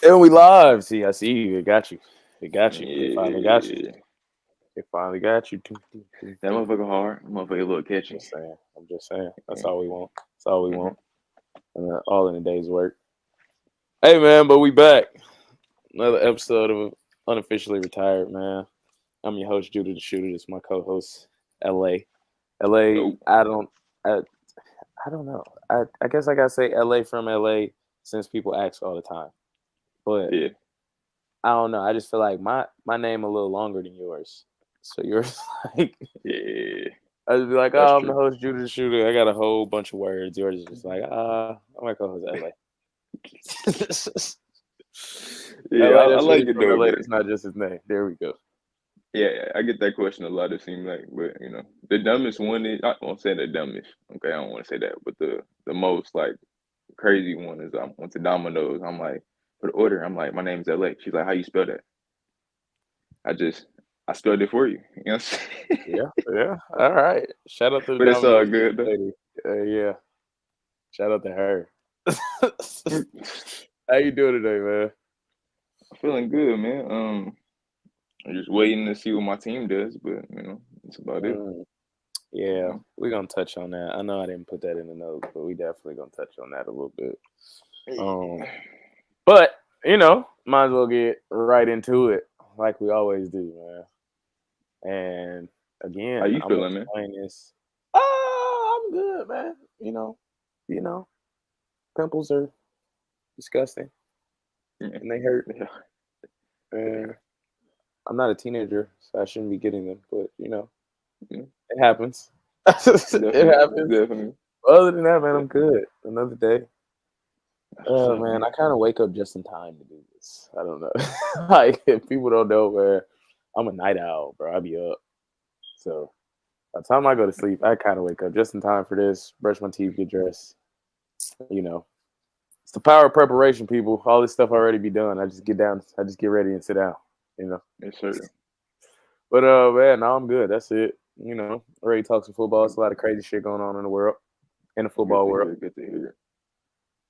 And we live. See, I see you. It got you. It got you. It finally got you. Yeah. It finally got you. That motherfucker hard. That motherfucker a little catchy. Just saying. I'm just saying. That's all we want. That's all we want. And all in a day's work. Hey man, but we back. Another episode of Unofficially Retired, man. I'm your host, Judah the Shooter. This is my co-host, LA. Nope. I don't know. I guess I gotta say LA from LA since people ask all the time. But Yeah. I don't know. I just feel like my name a little longer than yours. So yours like Yeah. I just be like, That's oh, I'm true. the host, Judah the Shooter. I got a whole bunch of words. Yours is just like, I'm my co-host LA. Yeah, LA, I that's like really it from though, LA. but It's not just his name. There we go. yeah, I get that question a lot. It seems like, but the dumbest one is I won't say the dumbest. Okay, I don't want to say that, but the most like crazy one is I went to Domino's. I'm like, for the order, I'm like, my name's LA. She's like, how you spell that? I spelled it for you. You know what I'm saying? Yeah. All right. Shout out to the But it's all Domino's good though. lady. Yeah. Shout out to her. How you doing today, man? Feeling good, man. I'm just waiting to see what my team does, but that's about it. Yeah, we're gonna touch on that. I know I didn't put that in the notes, but we definitely gonna touch on that a little bit. But might as well get right into it, like we always do, man. And How again, you I'm gonna feeling, man? explain this. Oh, I'm good, man. Pimples are disgusting and they hurt. Yeah. And I'm not a teenager, so I shouldn't be getting them. But Yeah. it happens. It happens. Definitely. Other than that, man, I'm good. Another day. Oh man, I kind of wake up just in time to do this. I don't know. Like if people don't know, where I'm a night owl, bro. I be up. So by the time I go to sleep, I kind of wake up just in time for this. Brush my teeth, get dressed. It's the power of preparation, people. All this stuff already be done. I just get down. I just get ready and sit down. Yes, sir. But man, now I'm good. That's it. Ready to talk some football. It's a lot of crazy shit going on in the world, in the football world. Good to hear.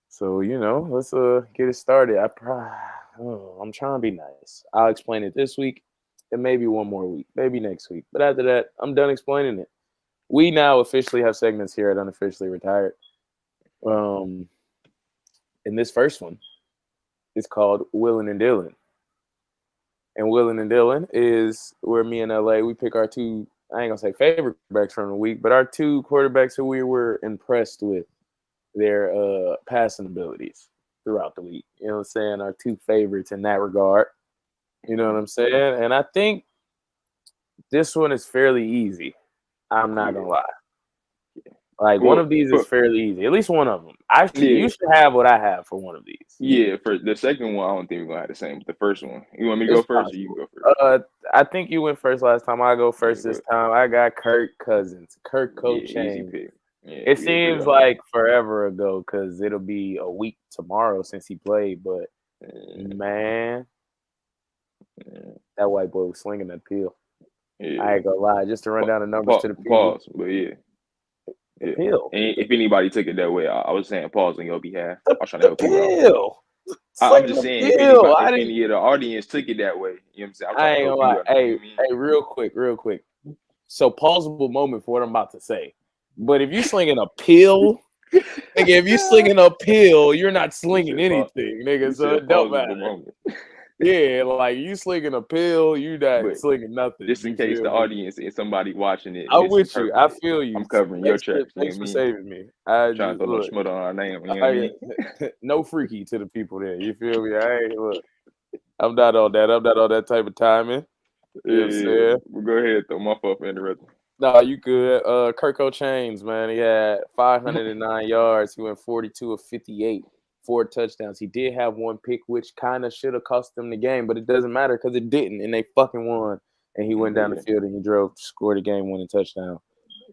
So let's get it started. I'm trying to be nice. I'll explain it this week, and maybe one more week, maybe next week. But after that, I'm done explaining it. We now officially have segments here at Unofficially Retired. And this first one is called Wheelin and Dealin. And Wheelin and Dealin is where me and LA, we pick our two, I ain't gonna say favorite quarterbacks from the week, but our two quarterbacks who we were impressed with their passing abilities throughout the week. You know what I'm saying? Our two favorites in that regard. You know what I'm saying? And I think this one is fairly easy. I'm not gonna lie. Like one of these is fairly easy. At least one of them. You should have what I have for one of these. Yeah, for the second one, I don't think we're gonna have the same. But the first one, you want me to go first, or you can go first? I think you went first last time. I go first this time. I got Kirk Cousins. Kirk Coaching. Yeah, it seems like forever ago because it'll be a week tomorrow since he played. But man, that white boy was slinging that pill. Yeah. I ain't gonna lie. Just to run down the numbers to the people. Pause, but yeah. Pill. And if anybody took it that way, I was saying pause on your behalf. I was trying to help you out. I'm just saying, if any of the audience took it that way, you know what I'm saying? I'm trying to help you out. Hey, real quick. So, pausable moment for what I'm about to say. But if you're slinging a pill, nigga, you're not slinging anything, nigga. So it don't matter. Yeah, like you slinging a pill, you not slinging nothing. Just in case the audience and somebody watching it. I'm with you. I feel you. I'm covering your tracks. Thanks for saving me. Trying to throw no smut on our name. You know what I mean? No freaky to the people there. You feel me? Look. I'm not on that. I'm not on that type of timing. You know what I'm saying? Well, go ahead, though. My fault for interrupting. No, you good. Kirk Chains, man. He had 509 yards. He went 42 of 58, 4 touchdowns. He did have one pick, which kind of should have cost them the game, but it doesn't matter because it didn't, and they fucking won. And he went down the field and he scored a game-winning touchdown.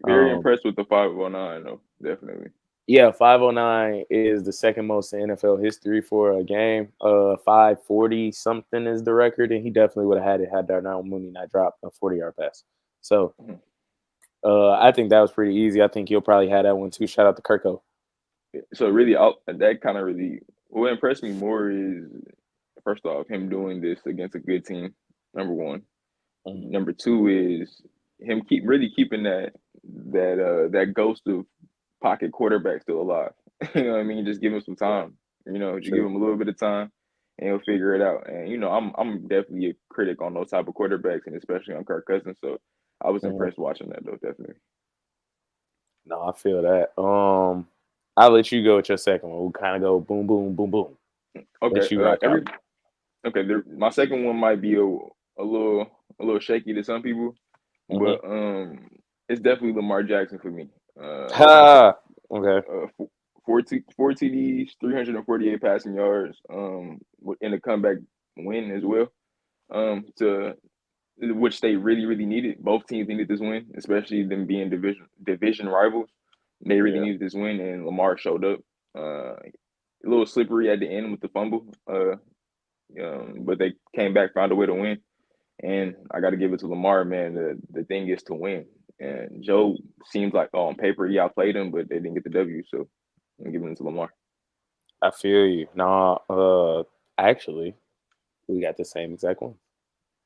Very impressed with the 509, though. Definitely. Yeah, 509 is the second most in NFL history for a game. 540 something is the record, and he definitely would have had it had Darnell Mooney not dropped a 40-yard pass. So I think that was pretty easy. I think he'll probably have that one too. Shout out to Kirko. So really, that kind of really what impressed me more is first off, him doing this against a good team, number one. Mhm. Number two is him keeping that ghost of pocket quarterback still alive. You know what I mean? Just give him some Yeah, time. You know, just give true. him a little bit of time, and he'll figure it out. And I'm definitely a critic on those type of quarterbacks, and especially on Kirk Cousins. So I was Mhm. impressed watching that though, definitely. No, I feel that. I'll let you go with your second one. We'll kind of go boom, boom, boom, boom. Okay, Let you rock out. my second one might be a little shaky to some people, Mm-hmm. but it's definitely Lamar Jackson for me. Ha. Okay. Four TDs, 348 passing yards, in a comeback win as well. To which they really, really needed. Both teams needed this win, especially them being division rivals. They really Yeah. needed this win, and Lamar showed up. A little slippery at the end with the fumble, but they came back, found a way to win. And I got to give it to Lamar, man. The thing is to win. And Joe seems like on paper he outplayed him, but they didn't get the W. So I'm giving it to Lamar. I feel you. No, actually, we got the same exact one.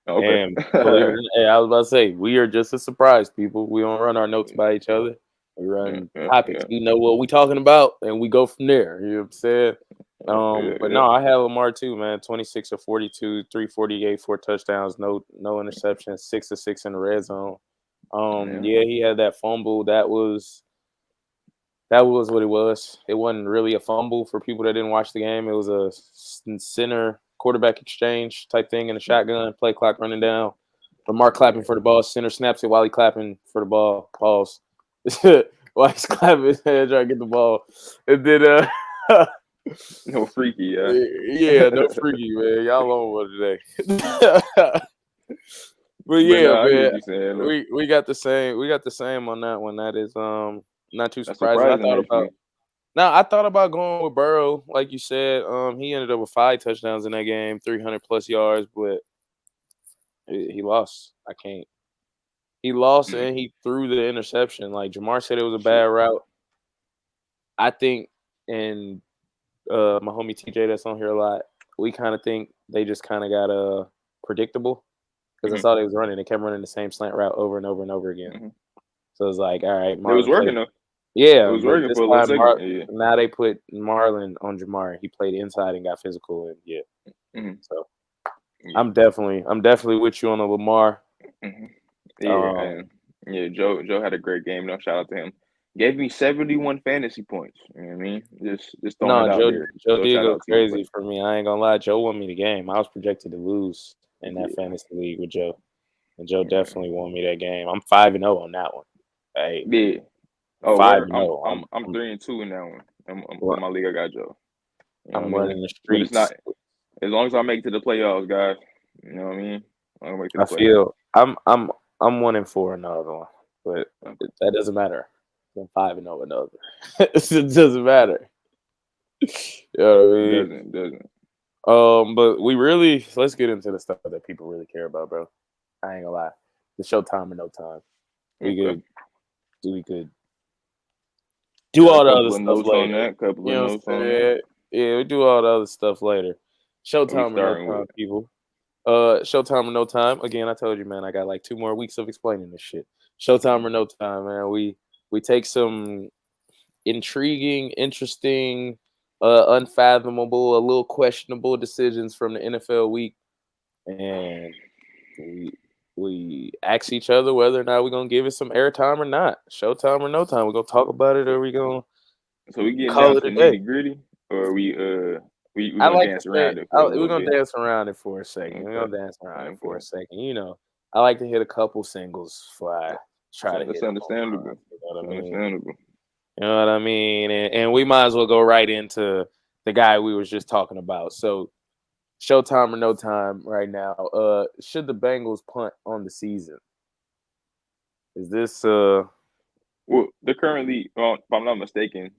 Okay. And believe it or not, hey, I was about to say, we are just a surprise, people. We don't run our notes by each other. We Yeah, run yeah, topics. yeah, We know what we talking about, and we go from there. You know what I'm saying? yeah, But yeah. no, I had Lamar too, man. 26 of 42, 348, 4 touchdowns, no interceptions, 6 of 6 in the red zone. Yeah. Yeah, he had that fumble. That was what it was. It wasn't really a fumble for people that didn't watch the game. It was a center quarterback exchange type thing in a shotgun, play clock running down. Lamar clapping for the ball, center snaps it while he clapping for the ball. Pause. While he's clapping, trying to get the ball. And then No freaky, yeah. yeah, no freaky, man. Y'all on one today. But But yeah, no, I get man, what you're saying. Though. we got the same. We got the same on that one. That is not too That's surprising. surprising, actually. I thought about going with Burrow, like you said. He ended up with 5 touchdowns in that game, 300 plus yards, but he lost. I can't. He lost Mm, and he threw the interception. Like Jamar said, it was a bad shit. route. I think, and my homie TJ that's on here a lot, we kind of think they just kind of got predictable because that's Mm-hmm, all they was running. They kept running the same slant route over and over and over again. mm-hmm. So it's like, all right, It was Marlon working played. though. It Yeah, was but working this for a little time, second. Yeah. now they put Marlon on Jamar. He played inside and got physical, and yeah. Mm-hmm, So yeah. I'm definitely with you on the Lamar. Mm-hmm. Yeah, Um, and yeah, Joe had a great game. No, shout out to him. Gave me 71 fantasy points. You know what I mean? Just throwing no, it out Joe there. Joe So did shout go out to you, but crazy for me. I ain't gonna lie. Joe won me the game. I was projected to lose in that yeah, fantasy league with Joe, and Joe yeah. definitely won me that game. I'm 5-0 on that one. Hey, Yeah. I'm Oh, five where and I'm zero. I'm I'm I'm 3-2 in that one. ru- In my league, I got Joe. You know what I I'm mean? running the But it's not streets. as long as I make it to the playoffs, guys. You know what I mean? I'll make it to I the playoffs. feel I'm 1-4 in the other one, but Okay. that doesn't matter. I'm 5-0 in the other. It doesn't matter. You know what I mean? Doesn't. But let's get into the stuff that people really care about, bro. I ain't gonna lie. The showtime or no time. We Okay. could we could do Got a all the other couple of stuff notes on later. that. Couple You of know what notes I'm on that. saying? Yeah, we do all the other stuff later. What we Showtime or no starting time, with? people. Showtime or no time. Again, I told you, man, I got like 2 more weeks of explaining this shit. Showtime or no time, man. We take some intriguing, interesting, unfathomable, a little questionable decisions from the NFL week, and we ask each other whether or not we're gonna give it some airtime or not. Showtime or no time. We're gonna talk about it, So, or we gonna so we getting call down it to a the day. nitty gritty, or we I gonna like to dance say around it for a we're little gonna bit. dance around it for a second. We're Okay. gonna dance around it for Okay. a second. I like to hit a couple singles before I try So to that's hit a home run. understandable. You know It's what I mean? understandable. You know what I mean? And we might as well go right into the guy we was just talking about. So showtime or no time right now. Should the Bengals punt on the season? Is this Well, they're currently, if I'm not mistaken.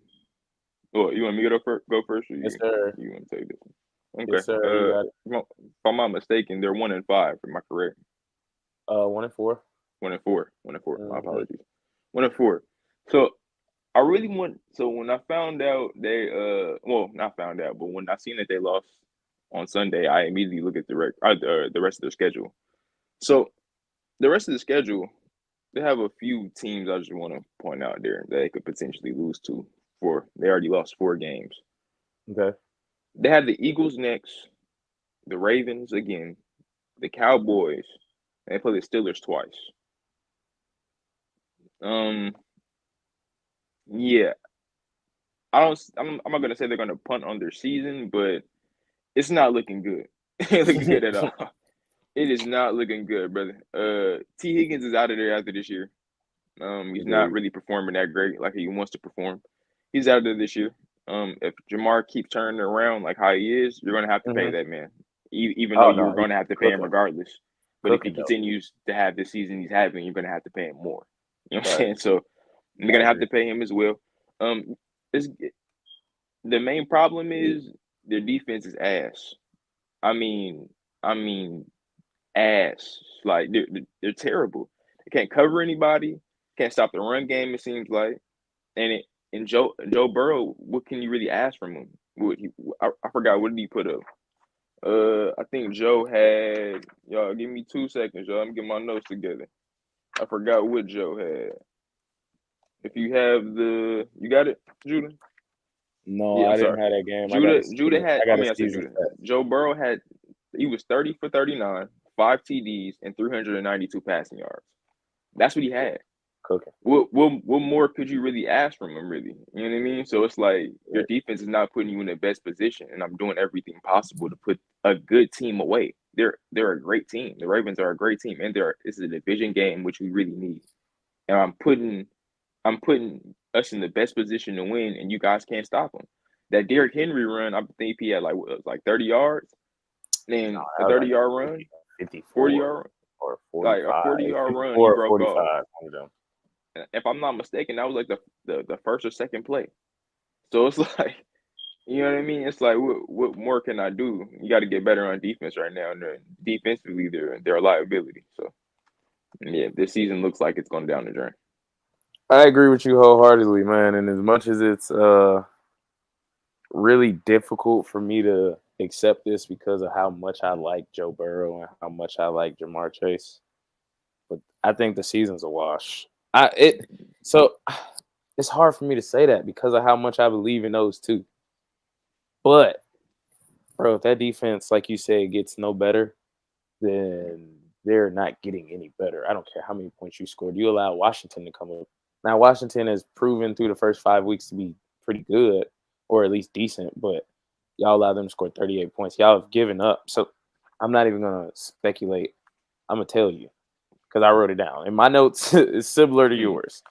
Well, you want me to go first, or yes you sir. you want to take this one? Okay. Yes, sir. You got it. If I'm not mistaken, they're 1-5. Am I correct? 1-4. 1-4. 1-4. My Mm-hmm. apologies. 1-4. So I really want. So when I found out they, well, not found out, but when I seen that they lost, on Sunday, I immediately look at the rest of their schedule. So the rest of the schedule, they have a few teams I just want to point out there that they could potentially lose to. They already lost 4 games. Okay. They have the Eagles next, the Ravens again, the Cowboys, and they play the Steelers twice. Yeah, I'm not gonna say they're gonna punt on their season, but it's not looking good. It ain't looking good at all. It is not looking good, brother. T. Higgins is out of there after this year. He's not Agreed. really performing that great like he wants to perform. He's out of there this year. If Jamar keeps turning around like how he is, you're gonna have to pay Mm-hmm. that man, even though Oh you were no, he's gonna have to pay him cooking, regardless. But if he cooking though. continues to have the season he's having, you're gonna have to pay him more. You know what I'm Right. saying? So you're I gonna have agree. to pay him as well. Um, it's, the main problem is their defense is ass. I mean, I mean, ass. Like they're terrible. They can't cover anybody. Can't stop the run game. It seems like. And Joe Burrow, what can you really ask from him? I forgot what did he put up? I think Joe had y'all. Give me 2 seconds, y'all. I'm getting my notes together. I forgot what Joe had. If you have you got it, Judah. No, Yeah, I'm I didn't sorry. have that game. Judah had. I I got a mean, I said season Judah. stat. Joe Burrow had. He was 30 for 39, 5 TDs, and 392 passing yards. That's what he had. Cooking. What more could you really ask from him, really? You know what I mean? So it's like your Right. defense is not putting you in the best position, and I'm doing everything possible to put a good team away. They're a great team. The Ravens are a great team, and this is a division game which we really need. And I'm putting us in the best position to win, and you guys can't stop them. That Derrick Henry run, I think he had like 30 yards, No, then a that was like 30-yard run, 50, 40 54 yard, or like a 45. 40-yard run, he 54 or broke off. 45. One of them. If I'm not mistaken, that was like the first or second play. So it's like, you know what I mean? It's like, what more can I do? You got to get better on defense right now, and defensively, they're a liability. So yeah, this season looks like it's going down the drain. I agree with you wholeheartedly, man. And as much as it's really difficult for me to accept this because of how much I like Joe Burrow and how much I like Jamar Chase, but I think the season's a wash. So it's hard for me to say that because of how much I believe in those two. But bro, if that defense, like you said, gets no better, then they're not getting any better. I don't care how many points you scored. You allow Washington to come up. Now, Washington has proven through the first 5 weeks to be pretty good or at least decent, but y'all allow them to score 38 points. Y'all have given up. So I'm not even going to speculate. I'm going to tell you because I wrote it down. And my notes is similar to Mm. yours.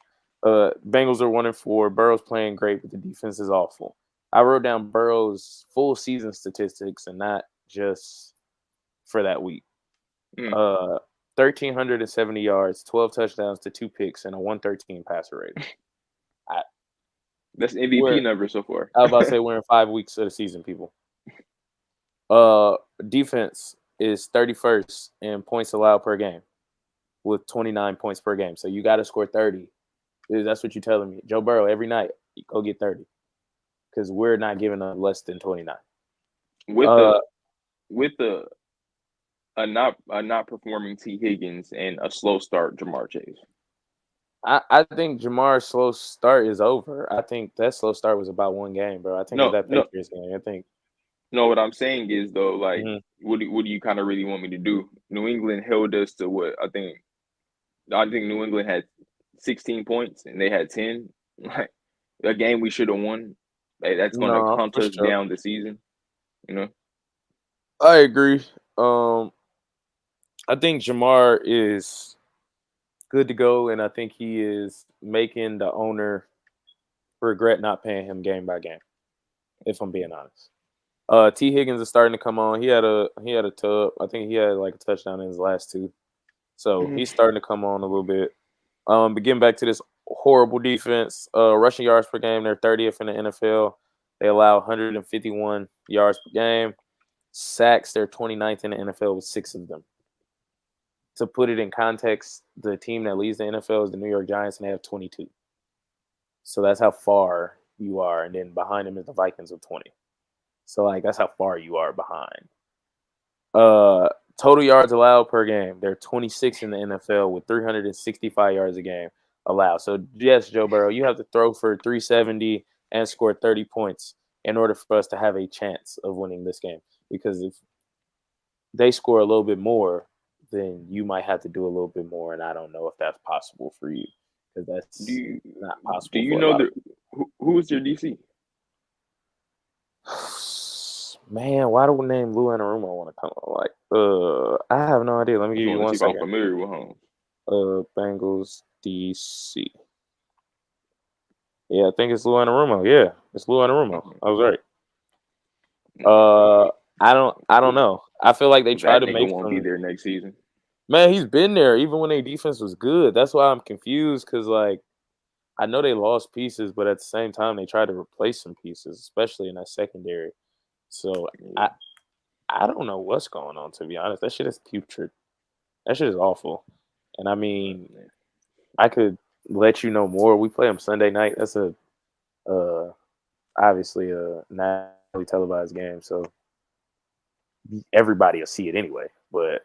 Bengals are 1-4. Burrow's playing great, but the defense is awful. I wrote down Burrow's full season statistics and not just for that week. Mm. 1,370 yards, 12 touchdowns to 2 picks, and a 113 passer rating. That's MVP We're number so far. I was about to say we're in 5 weeks of the season, people. Defense is 31st in points allowed per game with 29 points per game. So you got to score 30. That's what you're telling me. Joe Burrow, every night, go get 30 because we're not giving up less than 29. with Uh, the with the a not performing T Higgins and a slow start Jamar Chase. I think Jamar's slow start is over. I think that slow start was about one game, bro. I think it was No, that no, Patriots game. I think. no. What I'm saying is though, like, Mhm. what do you kind of really want me to do? New England held us to what I think. I think New England had 16 points and they had 10. Like a game we should have won. Like, that's going to No, hunt for us sure. down the season. You know. I agree. I think Jamar is good to go, and I think he is making the owner regret not paying him game by game. If I'm being honest, T Higgins is starting to come on. He had a tub. I think he had like a touchdown in his last two, so Mhm. he's starting to come on a little bit. But getting back to this horrible defense, rushing yards per game, they're 30th in the NFL. They allow 151 yards per game. Sacks, they're 29th in the NFL with 6 of them. To put it in context, the team that leads the NFL is the New York Giants, and they have 22. So that's how far you are. And then behind them is the Vikings with 20. So like that's how far you are behind. Total yards allowed per game. They're 26 in the NFL with 365 yards a game allowed. So yes, Joe Burrow, you have to throw for 370 and score 30 points in order for us to have a chance of winning this game. Because if they score a little bit more, then you might have to do a little bit more, and I don't know if that's possible for you because that's not Do possible you for a know lot of who is your DC? Man, why do we name Lou Anarumo want to come on? Like, I have no idea. Let me I just give you want to one see if I'm second. familiar with Holmes. Bengals DC. Yeah, I think it's Lou Anarumo. Yeah, it's Lou Anarumo. I was right. I don't know. I feel like they try That to nigga make won't be some. there next season. Man, he's been there even when their defense was good. That's why I'm confused because like I know they lost pieces, but at the same time they tried to replace some pieces, especially in that secondary. So Yeah. I don't know what's going on, to be honest. That shit is putrid. That shit is awful. And I mean, I could let you know more. We play them Sunday night. That's a obviously a nationally televised game, so everybody will see it anyway. But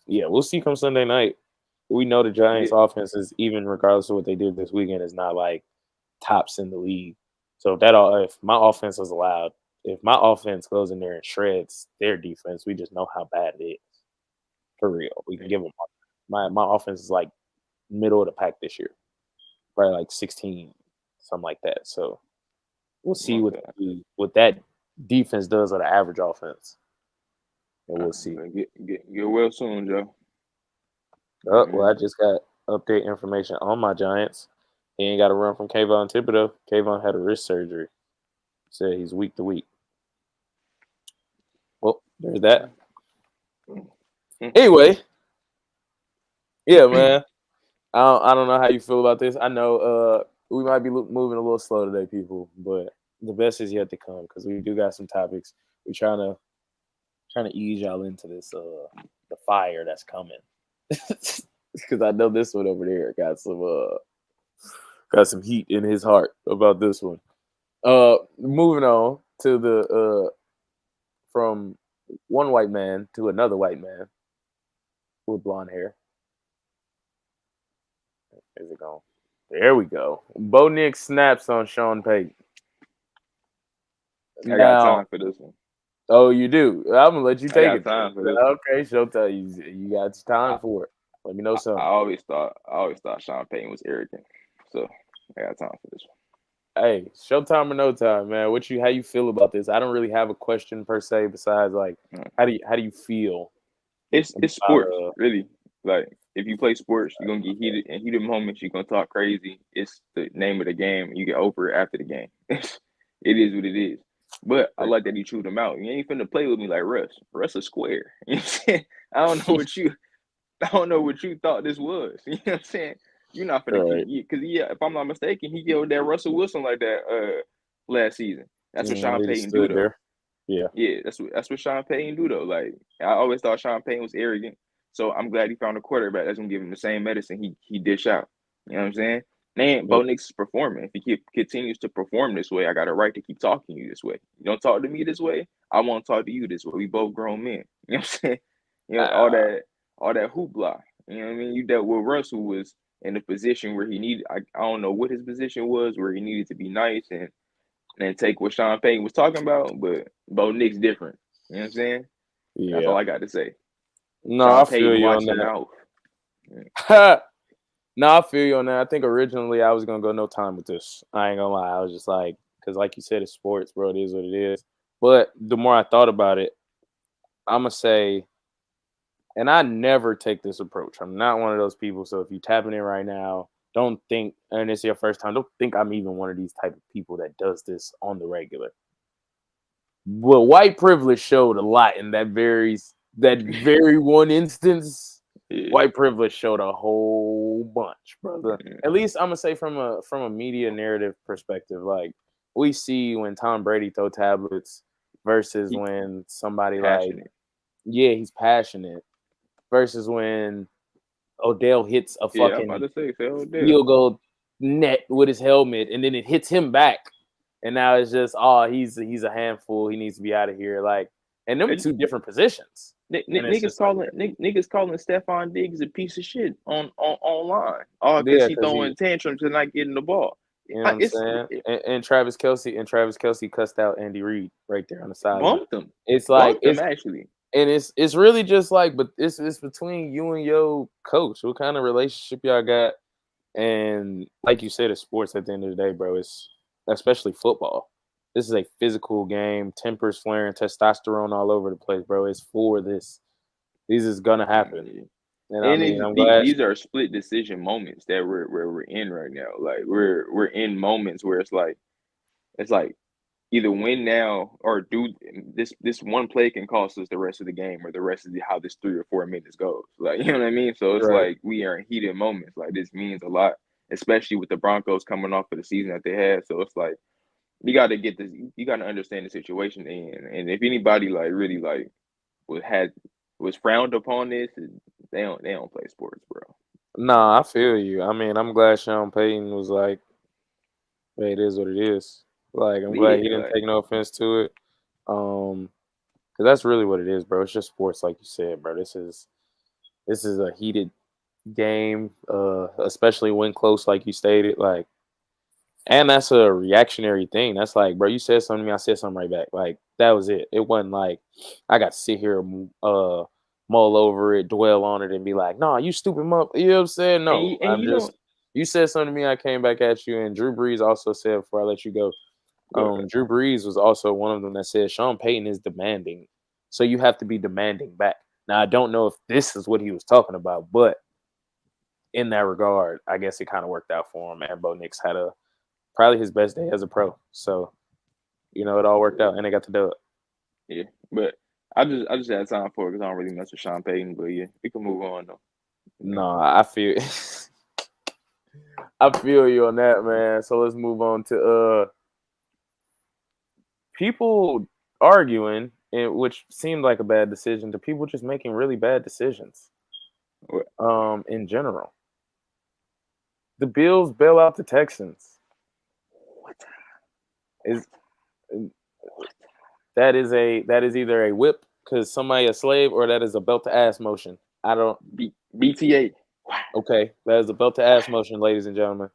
yeah, we'll see come Sunday night. We know the Giants' Yeah. offense is even regardless of what they did this weekend is not like tops in the league. So if my offense was allowed, if my offense goes in there and shreds their defense, we just know how bad it is. For real, we can give them my offense is like middle of the pack this year, probably like 16, something like that. So we'll see what that defense does on the average offense, and we'll see. Get well soon, Joe. Oh, well, I just got update information on my Giants. He ain't got to run from Kayvon Thibodeau. Kayvon had a wrist surgery. Said he's week to week. Well, there's that. Anyway, yeah, man. I don't know how you feel about this. I know we might be moving a little slow today, people, but the best is yet to come because we do got some topics. We're trying to ease y'all into this the fire that's coming. Because I know this one over there got some heat in his heart about this one. Moving on to the from one white man to another white man with blonde hair. Is it gone? There we go. Nix SNAPS on Sean Payton. I got time for this one. Oh, you do? I'm gonna let you take it. Time for this. Okay, Showtime. You got time for it. Let me know something. I always thought Sean Payton was arrogant. So I got time for this one. Hey, Showtime or no time, man. How you feel about this? I don't really have a question per se. Besides, like, how do you feel? It's sports, really. Like, if you play sports, you're gonna get heated, and heated moments, you're gonna talk crazy. It's the name of the game, and you get over it after the game. It is what it is. But I like that he chewed him out. You ain't finna play with me like Russ. Russ is square. You know what I'm saying? I don't know what you thought this was. You know what I'm saying? You're not finna because if I'm not mistaken, he yelled at Russell Wilson like that last season. That's what Sean Payton do though. There. Yeah, that's what Sean Payton do though. Like, I always thought Sean Payton was arrogant. So I'm glad he found a quarterback that's gonna give him the same medicine he dish out. You know what I'm saying? And Bo Nix is performing. If he continues to perform this way, I got a right to keep talking to you this way. You don't talk to me this way, I won't talk to you this way. We both grown men. You know what I'm saying? You know, all that hoopla. You know what I mean? You dealt with Russ, who was in a position where he needed, I don't know what his position was, where he needed to be nice and take what Sean Payton was talking about, but Bo Nix different. You know what I'm saying? Yeah. That's all I got to say. No, Sean I feel Payton, you watch on your that. mouth. No, I feel you on that. I think originally I was gonna go no time with this. I ain't gonna lie. I was just like, because like you said, it's sports, bro. It is what it is. But the more I thought about it, I'm gonna say, and I never take this approach. I'm not one of those people. So if you tapping in right now, don't think, and it's your first time, don't think I'm even one of these type of people that does this on the regular. Well, white privilege showed a lot in that very one instance. Yeah. White privilege showed a whole bunch, brother. Yeah. At least I'm gonna say from a media narrative perspective, like we see when Tom Brady throw tablets versus when somebody passionate. He's passionate versus when Odell hits a fucking field goal net with his helmet and then it hits him back. and now it's just he's a handful. He needs to be out of here. Like, and them two different positions. And it's just Niggas calling Stephon Diggs a piece of shit online. All because yeah, he because throwing tantrums and not getting the ball. you know what I'm saying. And Travis Kelce cussed out Andy Reid right there on the sideline. Bumped him. It's like Bumped him actually. And it's really just like, but it's between you and your coach. What kind of relationship y'all got? And like you said, it's sports at the end of the day, bro. It's especially football. This is a physical game. Tempers flaring, testosterone all over the place, bro. It's for this. This is gonna happen. And I mean, I'm glad these are split decision moments that we're in right now. Like we're in moments where it's like either win now or do this one play can cost us the rest of the game or the rest of how this 3 or 4 minutes goes. Like, you know what I mean? So it's right. like we are in heated moments. Like this means a lot, especially with the Broncos coming off of the season that they had. So it's like you got to get this. You got to understand the situation and if anybody like really like was frowned upon this, they don't play sports, bro. Nah, I feel you. I mean, I'm glad Sean Payton was like, hey, it is what it is. Like, I'm glad he didn't take no offense to it. Because that's really what it is, bro. It's just sports, like you said, bro. This is a heated game, especially when close, like you stated. Like, and that's a reactionary thing. That's like, bro, you said something to me, I said something right back. Like, that was it. It wasn't like I got to sit here, mull over it, dwell on it, and be like, nah, you stupid mother. You know what I'm saying? No, you said something to me, I came back at you. And Drew Brees also said, before I let you go, Drew Brees was also one of them that said Sean Payton is demanding. So you have to be demanding back. Now, I don't know if this is what he was talking about, but in that regard, I guess it kind of worked out for him. And Bo Nix had probably his best day as a pro. So, it all worked out, and they got to do it. Yeah, but I just had time for it because I don't really mess with Sean Payton. But yeah, we can move on though. No, I feel I feel you on that, man. So let's move on to people arguing, which seemed like a bad decision, to people just making really bad decisions. In general, the Bills bail out the Texans. That is either a whip because somebody a slave, or that is a belt to ass motion. I don't BTA. Okay, that is a belt to ass motion, ladies and gentlemen.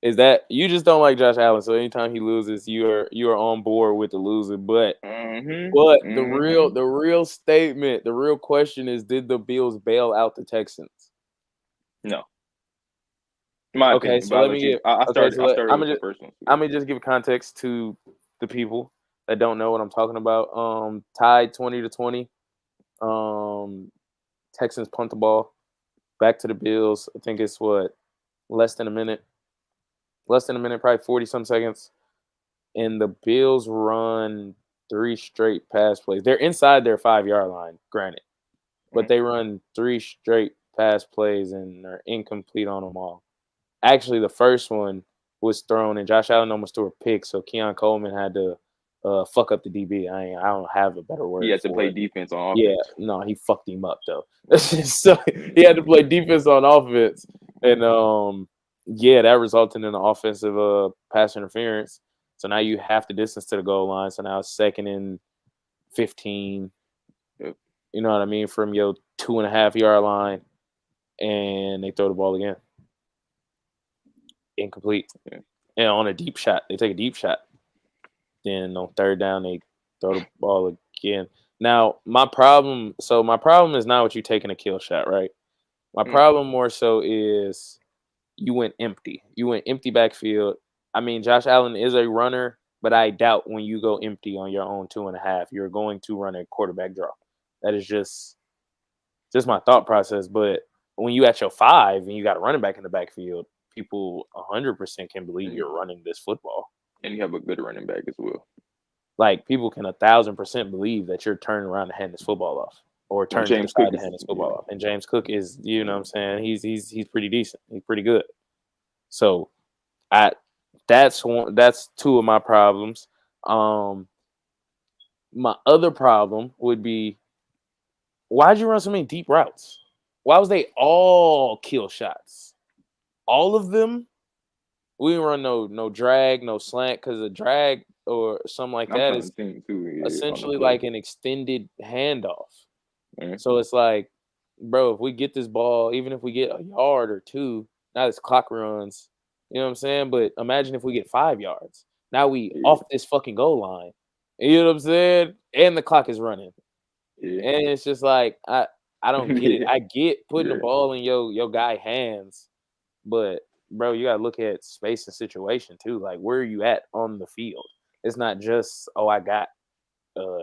Is that you just don't like Josh Allen? So anytime he loses, you are on board with the loser. But the real statement, the real question is: did the Bills bail out the Texans? No. My opinion, so let me give. I started with the first one. I'm gonna just give context to the people that don't know what I'm talking about. Tied 20-20. Texans punt the ball back to the Bills. I think it's less than a minute, probably 40-some seconds. And the Bills run 3 straight pass plays. They're inside their 5-yard line, granted, but they run 3 straight pass plays and are incomplete on them all. Actually, the first one was thrown, and Josh Allen almost threw a pick, so Keon Coleman had to fuck up the DB. I don't have a better word. He had to play defense on offense. Yeah, no, he fucked him up though. So he had to play defense on offense, and that resulted in an offensive pass interference. So now you half the distance to the goal line. So now it's 2nd and 15. You know what I mean? From your 2.5-yard line, and they throw the ball again. Incomplete. Yeah. And on a deep shot, they take a deep shot. Then on 3rd down, they throw the ball again. Now, my problem is not with you taking a kill shot, right? My problem more so is you went empty. You went empty backfield. I mean, Josh Allen is a runner, but I doubt when you go empty on your own 2.5, you're going to run a quarterback draw. That is just my thought process. But when you at your 5 and you got a running back in the backfield, people 100% can believe you're running this football. And you have a good running back as well. Like, people can 1,000% believe that you're turning around to hand this football off, or turning to the side to hand this football off. And James Cook is, you know what I'm saying, he's pretty decent. He's pretty good. So that's 2 of my problems. My other problem would be, why'd you run so many deep routes? Why was they all kill shots? All of them? We didn't run no drag, no slant, because a drag or something like I'm that trying to is think too, on the essentially play. like an extended handoff. Yeah. So it's like, bro, if we get this ball, even if we get a yard or two, now this clock runs. You know what I'm saying? But imagine if we get 5 yards. Now we Yeah. off this fucking goal line. You know what I'm saying? And the clock is running. Yeah. And it's just like I don't get it. Yeah. I get putting the Yeah. ball in your guy hands, but bro, you gotta look at space and situation too. Like where are you at on the field? It's not just, oh, I got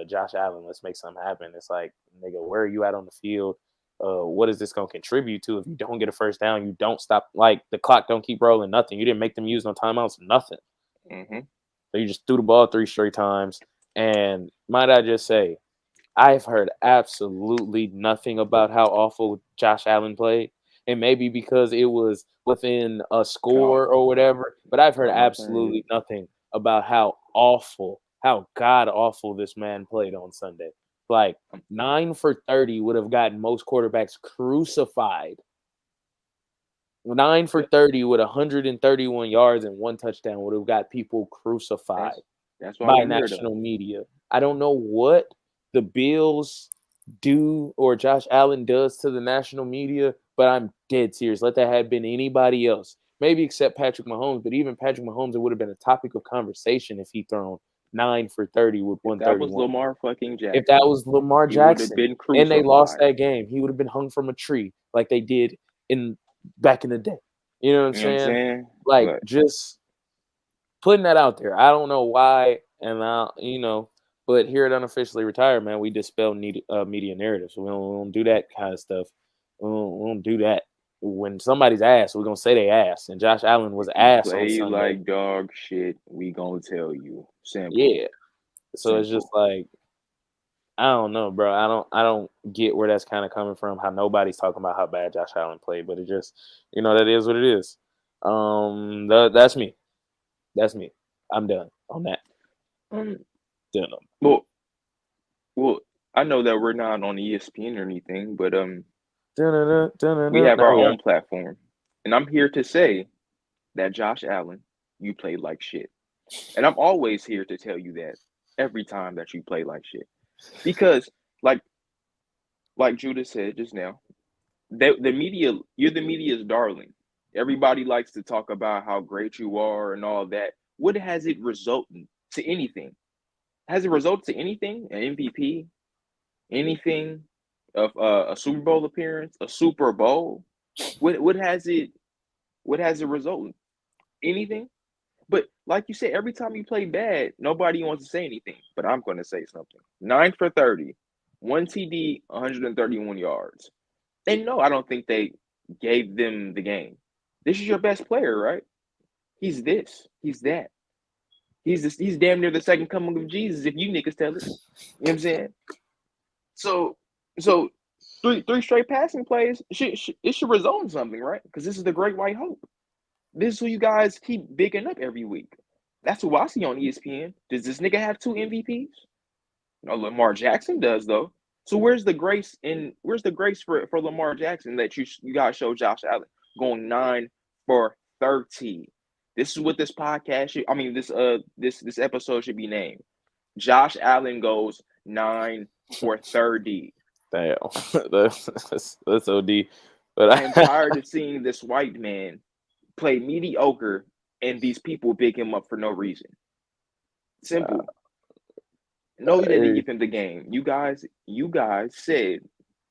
Josh Allen, let's make something happen. It's like, nigga, where are you at on the field? What is this gonna contribute to? If you don't get a first down, you don't stop, like the clock don't keep rolling, nothing. You didn't make them use no timeouts, nothing. Mm-hmm. So you just threw the ball 3 straight times. And might I just say, I've heard absolutely nothing about how awful Josh Allen played. And maybe because it was within a score or whatever, but I've heard All I'm saying absolutely nothing about how awful, how god awful this man played on Sunday. Like 9 for 30 would have gotten most quarterbacks crucified. 9 for is 30 with 131 yards and 1 touchdown would have got people crucified that's why by we here though. national media. I don't know what the Bills do or Josh Allen does to the national media, but I'm dead serious. Let that have been anybody else, maybe except Patrick Mahomes. But even Patrick Mahomes, it would have been a topic of conversation if he thrown 9 for 30 with If that was 131. Lamar fucking If that Jackson, was Lamar he would have Jackson been and they lost crucified. that game, he would have been hung from a tree like they did in back in the day. You know what I'm You know what I'm saying? saying? Like But just putting that out there. I don't know why, and but here at Unofficially Retired, man, we dispel media narratives. We don't do that kind of stuff. We don't do that. When somebody's ass, we're gonna say they ass. And Josh Allen was if you ass on play Sunday. like dog shit, we gonna tell you. Simple. Yeah. So it's just Simple. like, I don't know, bro. I don't get where that's kind of coming from. How nobody's talking about how bad Josh Allen played, but it just, that is what it is. That's me. That's me. I'm done on that. Um, Done. well, well, I know that we're not on ESPN or anything, but we have Now our we are. own platform, and I'm here to say that Josh Allen, you played like shit, and I'm always here to tell you that every time that you play like shit, because like Judah said just now, the media, you're the media's darling. Everybody likes to talk about how great you are and all that. What has it resulted to anything? Has it resulted to anything? An MVP? Anything? Of a Super Bowl appearance? A Super Bowl? What has it? What has it resulted? Anything? But like you said, every time you play bad, nobody wants to say anything. But I'm going to say something. 9 for 30, 1 TD, 131 yards. And no, I don't think they gave them the game. This is your best player, right? He's this. He's that. He's damn near the second coming of Jesus if you niggas tell it. You know what I'm saying? So so three straight passing plays it should result in something, right? Because this is the Great White Hope. This is who you guys keep bigging up every week. That's who I see on ESPN. Does this nigga have 2 MVPs? No, Lamar Jackson does though. So where's the grace for Lamar Jackson that you guys show Josh Allen going 9 for 30? This is what this podcast should, I mean this episode should be named. Josh Allen goes 9 for 30. Damn, that's OD. But I am tired of seeing this white man play mediocre and these people big him up for no reason. Simple. No, you didn't give him the game. You guys said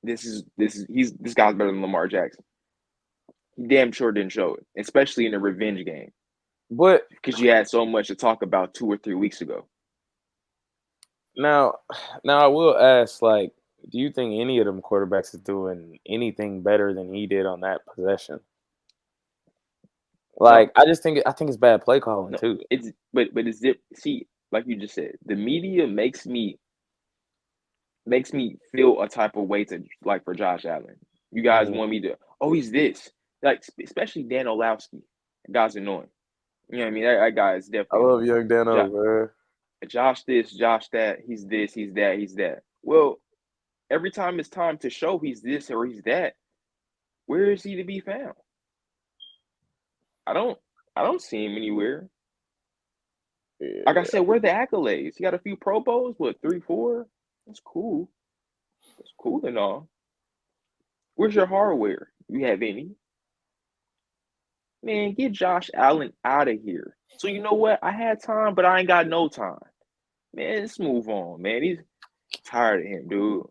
this guy's better than Lamar Jackson. He damn sure didn't show it, especially in a revenge game. but Because you had so much to talk about 2 or 3 weeks ago. now I will ask, like, do you think any of them quarterbacks is doing anything better than he did on that possession? No, Like, I think it's bad play calling no. too. It's but it's see, like you just said, the media makes me feel a type of way to like for Josh Allen. You guys Mhm. want me to, oh, he's this. Like, especially Dan Orlovsky. That guy's annoying. You know what I mean? That guy is I definitely love annoying. young Dano, bro. Josh this, Josh that, he's this, he's that, he's that. Well, every time it's time to show he's this or he's that, where is he to be found? I don't I don't see him anywhere. Yeah. Like I said, where are the accolades? He got a few Pro Bowls, what, 3, 4? That's cool. That's cool and all. Where's your hardware? You have any? Man, get Josh Allen out of here. So you know what? I had time, but I ain't got no time. Man, let's move on, man. He's tired of him, dude.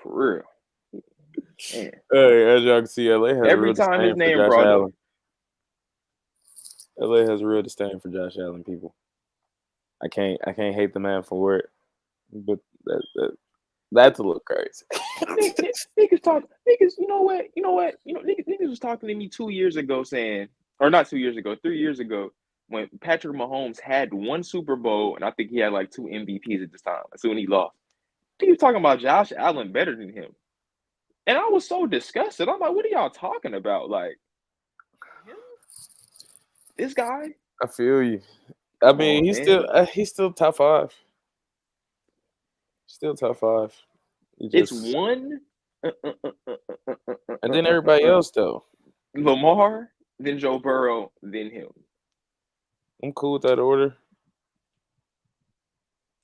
For real. Man. Hey, as y'all can see, LA has a Every real time his disdain for name Josh brought up. Allen. LA has a real disdain for Josh Allen, people. I can't hate the man for it, but that's a little crazy. Niggas, you know what? Niggas was talking to me 2 years ago saying, or not 2 years ago, 3 years ago, when Patrick Mahomes had one Super Bowl, and I think he had like 2 MVPs at this time. So when he lost, he was talking about Josh Allen better than him. And I was so disgusted. I'm like, what are y'all talking about? Like, this guy? I feel you. I mean, on, he's still top 5. Still top 5. It's one. And then everybody else though. Lamar, then Joe Burrow, then him. I'm cool with that order.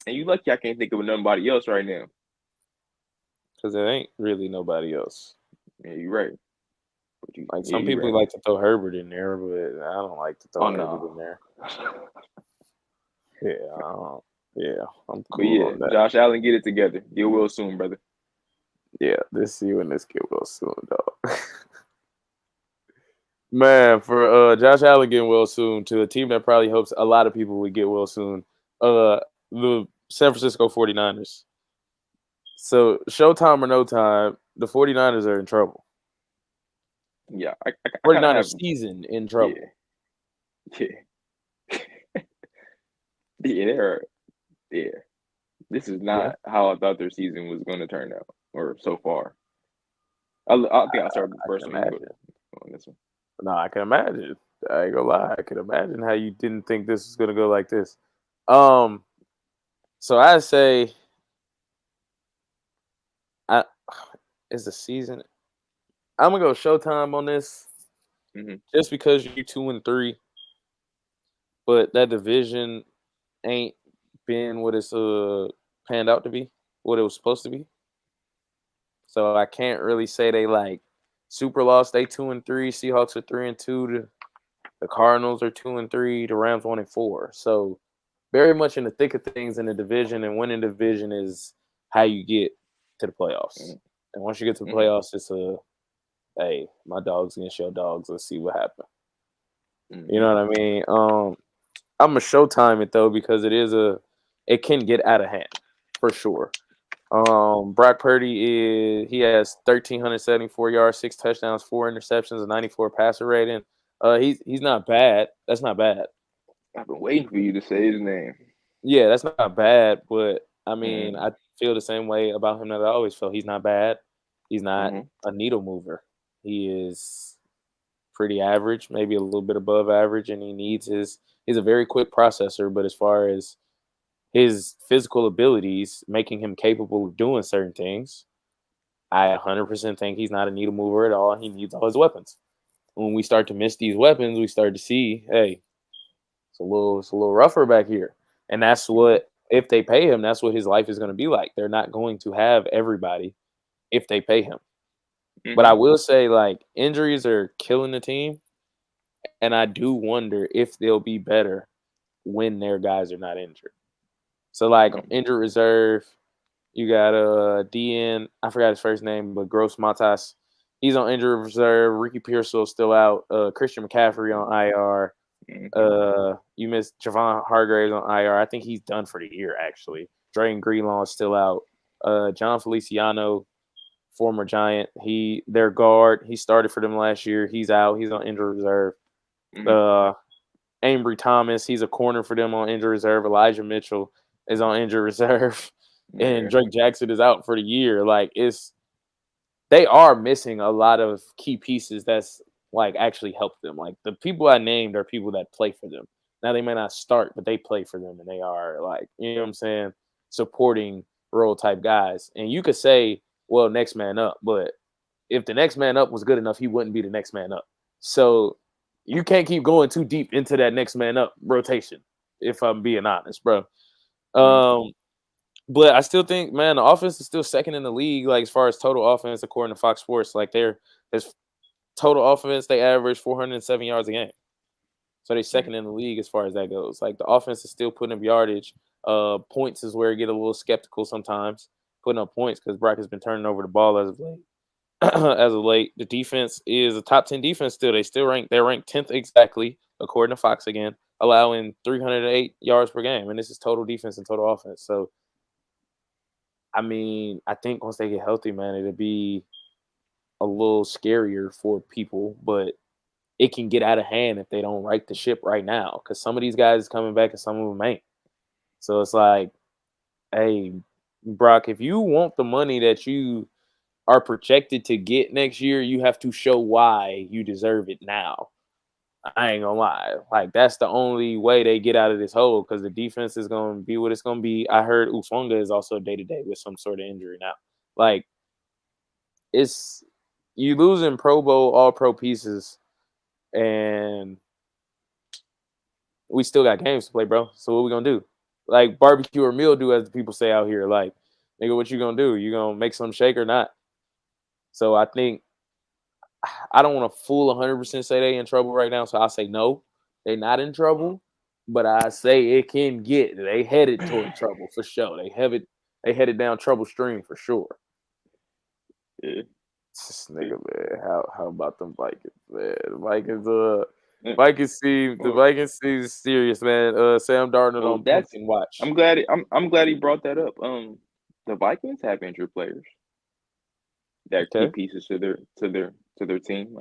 And you lucky I can't think of nobody else right now. Because there ain't really nobody else. Yeah, you're right. Like some people like to throw Herbert in there, but I don't like to throw Herbert in there. Yeah, I'm cool on that. Josh Allen, get it together. Get well soon, brother. Yeah, this you and this get well soon, dog. Man, for Josh Allen getting well soon to a team that probably hopes a lot of people would get well soon, the San Francisco 49ers. So, showtime or no time, the 49ers are in trouble. Yeah. 49ers season in trouble. Yeah. Yeah. This is not how I thought their season was going to turn out, or so far. I think I'll start with the first one. On this one. No, I can imagine. I ain't gonna lie. I can imagine how you didn't think this was gonna go like this. So I say, is the season? I'm gonna go Showtime on this, just because you're 2-3, but that division ain't been what it's panned out to be, what it was supposed to be. So I can't really say they like super lost. They 2-3. Seahawks are 3-2. The Cardinals are 2-3. The Rams 1-4. So very much in the thick of things in the division, and winning the division is how you get to the playoffs. And once you get to the playoffs, it's hey, my dog's against your dogs. Let's see what happens. You know what I mean? I'm a Showtime it though, because it can get out of hand for sure. Brock Purdy he has 1,374 yards, 6 touchdowns, 4 interceptions, a 94 passer rating. He's not bad. That's not bad. I've been waiting for you to say his name. Yeah, that's not bad, but I mean, I feel the same way about him that I always felt. He's not bad. He's not a needle mover. He is pretty average, maybe a little bit above average, and he's a very quick processor, but as far as his physical abilities making him capable of doing certain things, I 100% think he's not a needle mover at all. He needs all his weapons. When we start to miss these weapons, we start to see, hey, it's a little rougher back here. And that's what, if they pay him, that's what his life is going to be like. They're not going to have everybody if they pay him. But I will say, like, injuries are killing the team, and I do wonder if they'll be better when their guys are not injured. So, like, injured reserve, you got DN, I forgot his first name, but Gross Matas. He's on injured reserve. Ricky Pearsall's still out. Christian McCaffrey on IR. You missed Javon Hargraves on IR. I think he's done for the year, actually. Drayton Greenlaw is still out. John Feliciano, former Giant, their guard. He started for them last year. He's out. He's on injured reserve. Ambry Thomas, he's a corner for them on injured reserve. Elijah Mitchell is on injured reserve. And Drake Jackson is out for the year. Like, they are missing a lot of key pieces that's like actually help them. Like, the people I named are people that play for them. Now they may not start, but they play for them, and they are, like, you know what I'm saying, supporting role type guys. And you could say, well, next man up, but if the next man up was good enough, he wouldn't be the next man up. So You can't keep going too deep into that next man up rotation, if I'm being honest, bro. But I still think, man, the offense is still second in the league, like as far as total offense, according to Fox Sports. Like their total offense, they average 407 yards a game. So they're second in the league as far as that goes. Like the offense is still putting up yardage. Points is where I get a little skeptical sometimes, putting up points because Brock has been turning over the ball as of late. As of late, the defense is a top 10 defense still. They're ranked 10th exactly, according to Fox again, allowing 308 yards per game. And this is total defense and total offense. So, I mean, I think once they get healthy, man, it'll be a little scarier for people, but it can get out of hand if they don't right the ship right now. Because some of these guys is coming back and some of them ain't. So it's like, hey, Brock, if you want the money that you are projected to get next year, you have to show why you deserve it now. I ain't gonna lie. Like, that's the only way they get out of this hole because the defense is gonna be what it's gonna be. I heard Ufonga is also day-to-day with some sort of injury now. Like, it's you losing Pro Bowl, all-pro pieces, and we still got games to play, bro. So what we gonna do? Like barbecue or meal do, as the people say out here. Like, nigga, what you gonna do? You gonna make some shake or not? So I think I don't want to full 100% say they in trouble right now. So I'll say no, they're not in trouble. But I say it can get. They headed toward trouble for sure. They headed down trouble stream for sure. Yeah. This nigga, man. How about them Vikings, man? The Vikings seem serious, man. Sam Darnold So on pumpkin watch. I'm glad he brought that up. The Vikings have injured players that are key pieces to their team.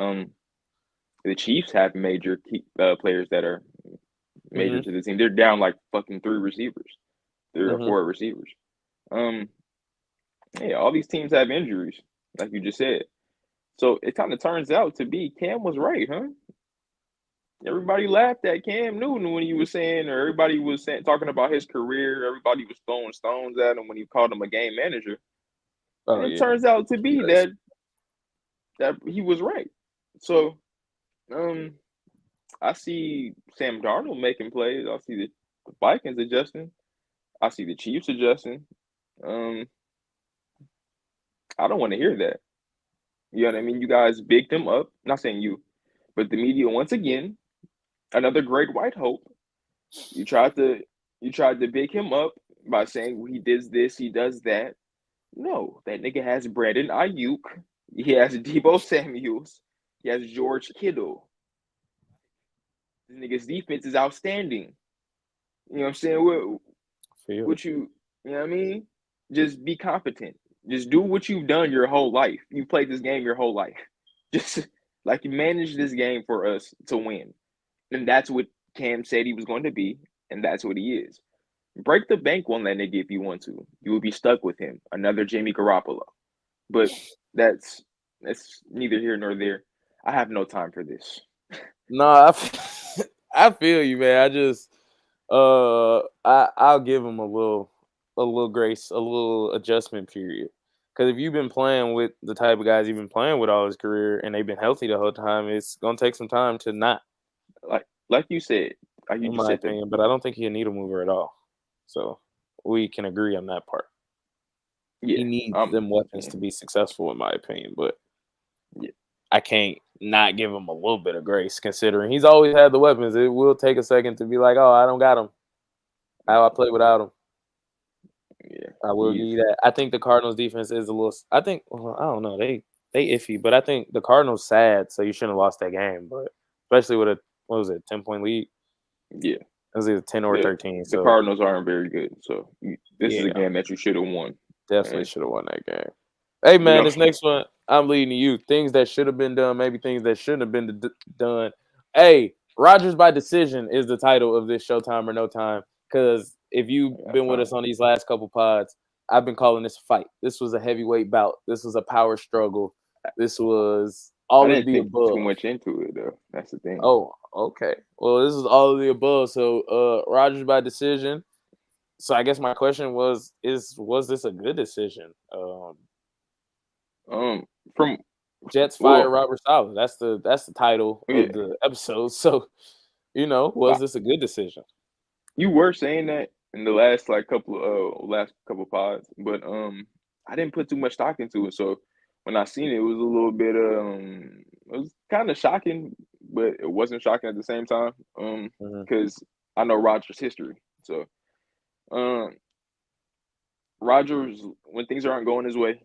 The Chiefs have major key players that are major to the team. They're down like fucking three or four receivers. Yeah, all these teams have injuries, like you just said. So it kind of turns out to be Cam was right, huh? Everybody laughed at Cam Newton when he was saying, or everybody was talking about his career. Everybody was throwing stones at him when he called him a game manager. And it turns out to be that he was right. So, I see Sam Darnold making plays. I see the Vikings adjusting. I see the Chiefs adjusting. I don't want to hear that. You know what I mean? You guys bigged him up. Not saying you, but the media once again. Another great white hope. You tried to big him up by saying he does this, he does that. No, that nigga has Brandon Ayuk. He has Deebo Samuels. He has George Kittle. This nigga's defense is outstanding. You know what I'm saying? You know what I mean? Just be competent. Just do what you've done your whole life. You played this game your whole life. Just like you managed this game for us to win. And that's what Cam said he was going to be, and that's what he is. Break the bank on that nigga if you want to. You will be stuck with him. Another Jimmy Garoppolo. But that's neither here nor there. I have no time for this. No, I feel you, man. I just I'll give him a little grace, a little adjustment period. Because if you've been playing with the type of guys you've been playing with all his career and they've been healthy the whole time, it's gonna take some time to not. Like you said, in my opinion, but I don't think he's a needle mover at all. So we can agree on that part. Yeah, he needs them weapons to be successful, in my opinion. But I can't not give him a little bit of grace, considering he's always had the weapons. It will take a second to be like, oh, I don't got him. How I play without him. Yeah, I will give you that. I think the Cardinals' defense is a little. I think I don't know. They iffy, but I think the Cardinals sad, so you shouldn't have lost that game. But especially with a 10-point lead. Yeah. It was either 10 or 13. The Cardinals aren't very good. So this is a game that you should have won. Definitely should have won that game. Hey, man, this next one, I'm leading to you. Things that should have been done, maybe things that shouldn't have been done. Hey, Rodgers by decision is the title of this Showtime or No Time. Because if you've been with us on these last couple pods, I've been calling this a fight. This was a heavyweight bout. This was a power struggle. This was all of the above. Too much into it, though. That's the thing. Oh, okay. Well, this is all of the above. So, Rodgers by decision. So, I guess my question was this a good decision? From Jets fire Robert Saleh. That's the title of the episode. So, was this a good decision? You were saying that in the last couple pods, but I didn't put too much stock into it. So when I seen it, it was a little bit it was kind of shocking, but it wasn't shocking at the same time. Because I know Rodgers' history. So Rodgers, when things aren't going his way,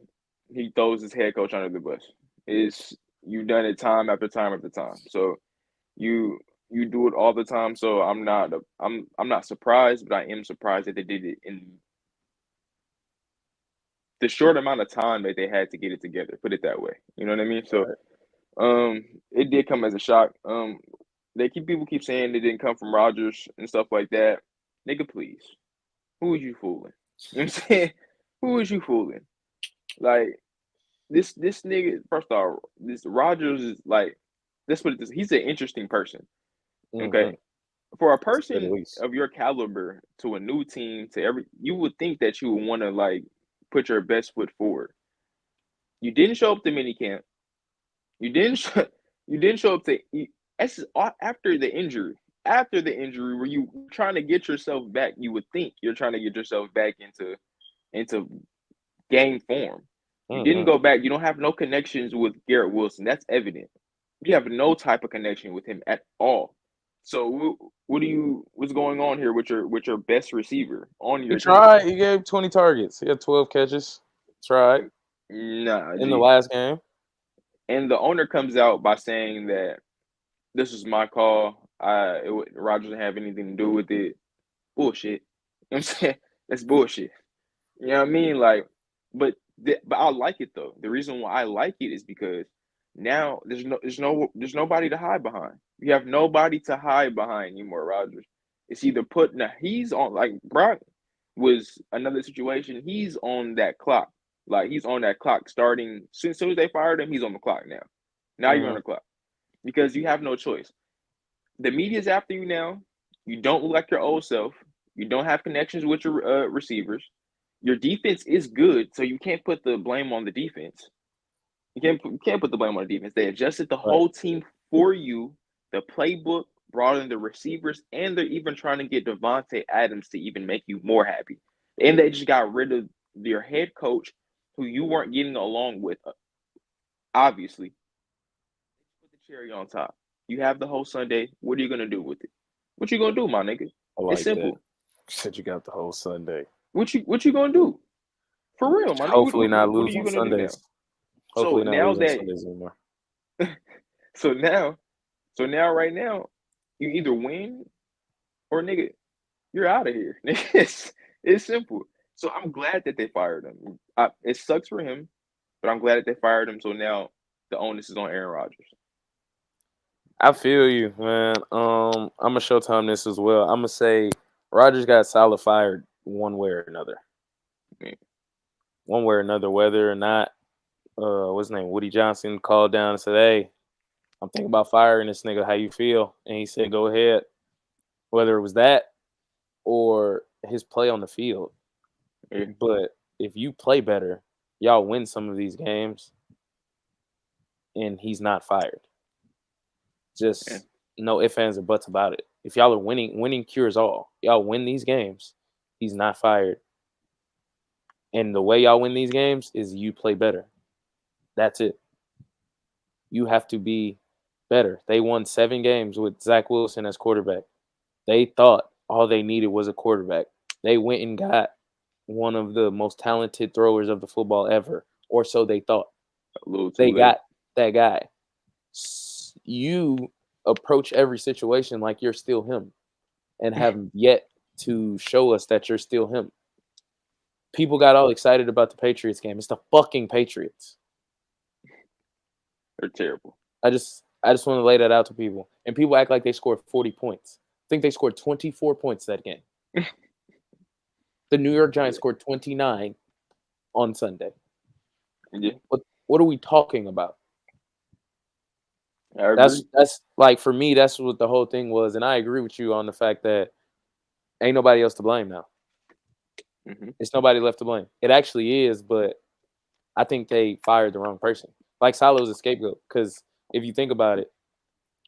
he throws his head coach under the bus. You've done it time after time after time. So you do it all the time. So I'm not surprised, but I am surprised that they did it in the short amount of time that they had to get it together. Put it that way. You know what I mean? So it did come as a shock. People keep saying it didn't come from Rodgers and stuff like that. Nigga, please. Who is you fooling? You know what I'm saying? Who is you fooling? Like this nigga, first off, this Rodgers is like, let's put it this, he's an interesting person. Okay. For a person of your caliber to a new team, you would think that you would want to like put your best foot forward. You didn't show up to minicamp. You didn't show up to after the injury. After the injury, where you trying to get yourself back, you would think you're trying to get yourself back into game form. You didn't go back. You don't have no connections with Garrett Wilson. That's evident. You have no type of connection with him at all. So what's going on here with your best receiver on your team? He tried. He gave 20 targets. He had 12 catches. Tried. Nah. In the last game. And the owner comes out by saying that this was my call. Rodgers didn't have anything to do with it. Bullshit. You know what I'm saying? That's bullshit. You know what I mean? Like, but I like it though. The reason why I like it is because now there's nobody to hide behind. You have nobody to hide behind anymore, Rodgers. It's either he's on, like Brock was another situation. He's on that clock. Like he's on that clock starting as soon as they fired him, he's on the clock now. Now you're on the clock. Because you have no choice. The media's after you now. You don't look like your old self. You don't have connections with your receivers. Your defense is good, so you can't put the blame on the defense. You can't put the blame on the defense. They adjusted the whole team for you. The playbook brought in the receivers, and they're even trying to get Devontae Adams to even make you more happy. And they just got rid of your head coach, who you weren't getting along with, obviously. Put the cherry on top. You have the whole Sunday. What are you gonna do with it? What you gonna do, my nigga? It's simple. That. Said you got the whole Sunday. What you gonna do? For real, my nigga. Hopefully not lose on Sundays. Hopefully not lose on Sundays anymore. So now, right now, you either win or nigga, you're out of here. It's simple. So I'm glad that they fired him. It sucks for him, but I'm glad that they fired him. So now the onus is on Aaron Rodgers. I feel you, man. I'm gonna Showtime this as well. I'm gonna say Rodgers got Saleh fired one way or another. One way or another, whether or not what's his name, Woody Johnson called down and said, "Hey, I'm thinking about firing this nigga. How you feel?" And he said, "Go ahead." Whether it was that or his play on the field. But if you play better, y'all win some of these games, and he's not fired. Just no ifs, ands, or buts about it. If y'all are winning cures all. Y'all win these games, he's not fired. And the way y'all win these games is you play better. That's it. You have to be better. They won 7 games with Zach Wilson as quarterback. They thought all they needed was a quarterback. They went and got one of the most talented throwers of the football ever, or so they thought. They got that guy. You approach every situation like you're still him and have yet to show us that you're still him. People got all excited about the Patriots game. It's the fucking Patriots. They're terrible. I just want to lay that out to people. And people act like they scored 40 points. I think they scored 24 points that game. The New York Giants scored 29 on Sunday. Yeah. What are we talking about? That's like, for me, that's what the whole thing was. And I agree with you on the fact that ain't nobody else to blame now. It's nobody left to blame. It actually is, but I think they fired the wrong person. like Saleh was a scapegoat because if you think about it,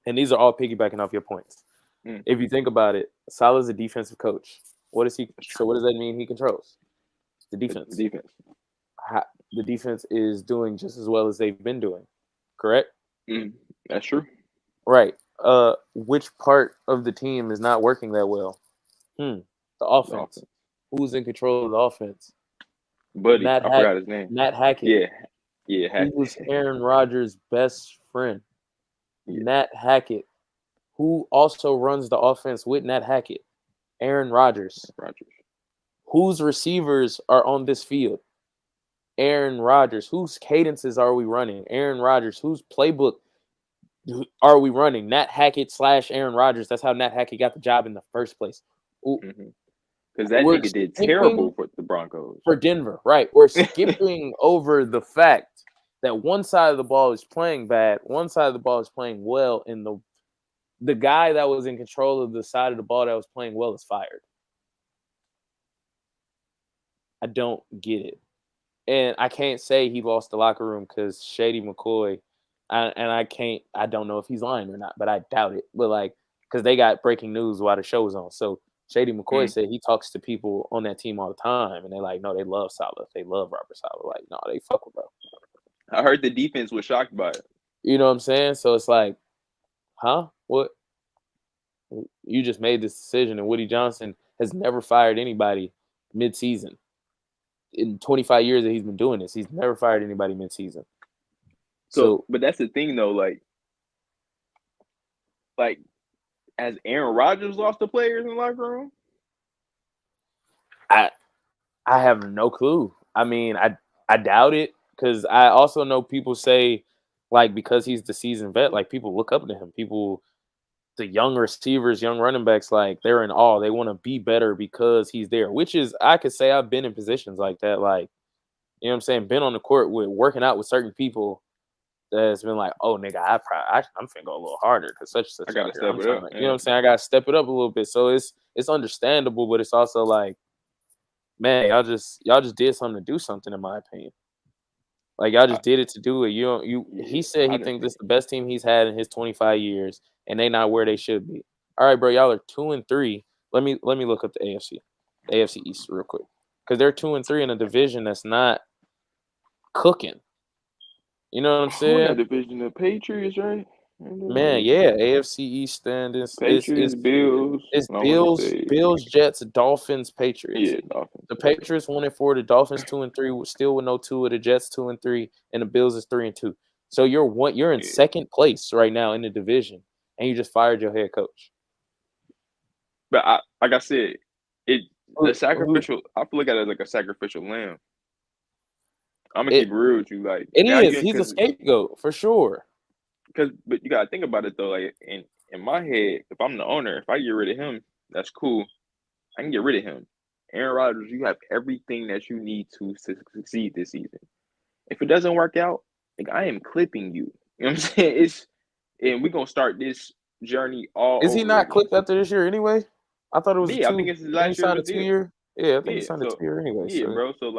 and these are all piggybacking off your points. If you think about it, Saleh's a defensive coach. What is he? So what does that mean? He controls the defense. The defense is doing just as well as they've been doing. Correct? That's true. Right. Which part of the team is not working that well? The offense. Who's in control of the offense? Buddy, I forgot his name. Matt Hackett. Yeah. He was Aaron Rodgers' best friend. Yeah. Matt Hackett. Who also runs the offense with Matt Hackett? Aaron Rodgers. Whose receivers are on this field? Aaron Rodgers. Whose cadences are we running? Aaron Rodgers. Whose playbook are we running? Nat Hackett / Aaron Rodgers. That's how Nat Hackett got the job in the first place. Because that nigga did terrible for the Broncos. For Denver, right. We're skipping over the fact that one side of the ball is playing bad, one side of the ball is playing well, and the guy that was in control of the side of the ball that was playing well is fired. I don't get it. And I can't say he lost the locker room because Shady McCoy, I don't know if he's lying or not, but I doubt it. But because they got breaking news while the show was on. So Shady McCoy said he talks to people on that team all the time, and they're like, no, they love Saleh. They love Robert Saleh. Like, no, they fuck with bro. I heard the defense was shocked by it. You know what I'm saying? So it's like, huh? What? You just made this decision, and Woody Johnson has never fired anybody mid-season. In 25 years that he's been doing this, he's never fired anybody mid-season. So, but that's the thing, though. Like, has Aaron Rodgers lost the players in the locker room? I have no clue. I mean, I doubt it because I also know people say, because he's the seasoned vet, people look up to him. People, the young receivers, young running backs, they're in awe. They want to be better because he's there, which is, I could say I've been in positions like that. You know what I'm saying? Been on the court working out with certain people that's been like, oh, nigga, I'm finna go a little harder because such and such. I gotta step it up. You know what I'm saying? I gotta step it up a little bit. So it's understandable, but it's also man, y'all just did something to do something, in my opinion. Y'all just did it to do it. He said he thinks this is the best team he's had in his 25 years, and they not where they should be. All right, bro, y'all are 2-3. Let me look up the AFC East real quick, because they're 2-3 in a division that's not cooking. You know what I'm saying? That division, the Patriots, right? Man, yeah, AFC East standings. Patriots, Bills. It's Bills, Jets, Dolphins, Patriots. Yeah, Dolphins. The Patriots 1-4, the Dolphins 2-3, still with no Tua, the Jets 2-3, and the Bills is 3-2. So you're in second place right now in the division, and you just fired your head coach. But like I said, the sacrificial. I look at it as a sacrificial lamb. I'm gonna keep real with you. It is. He's a scapegoat for sure. But you gotta think about it though. In my head, if I'm the owner, if I get rid of him, that's cool. I can get rid of him. Aaron Rodgers, you have everything that you need to succeed this season. If it doesn't work out, I am clipping you. You know what I'm saying? And we're gonna start this journey all. Is he not clipped after this year anyway? I thought it was. Yeah, I think it's his last year. Signed a 2-year. Yeah, I think he signed a 2-year anyway. Yeah, bro. So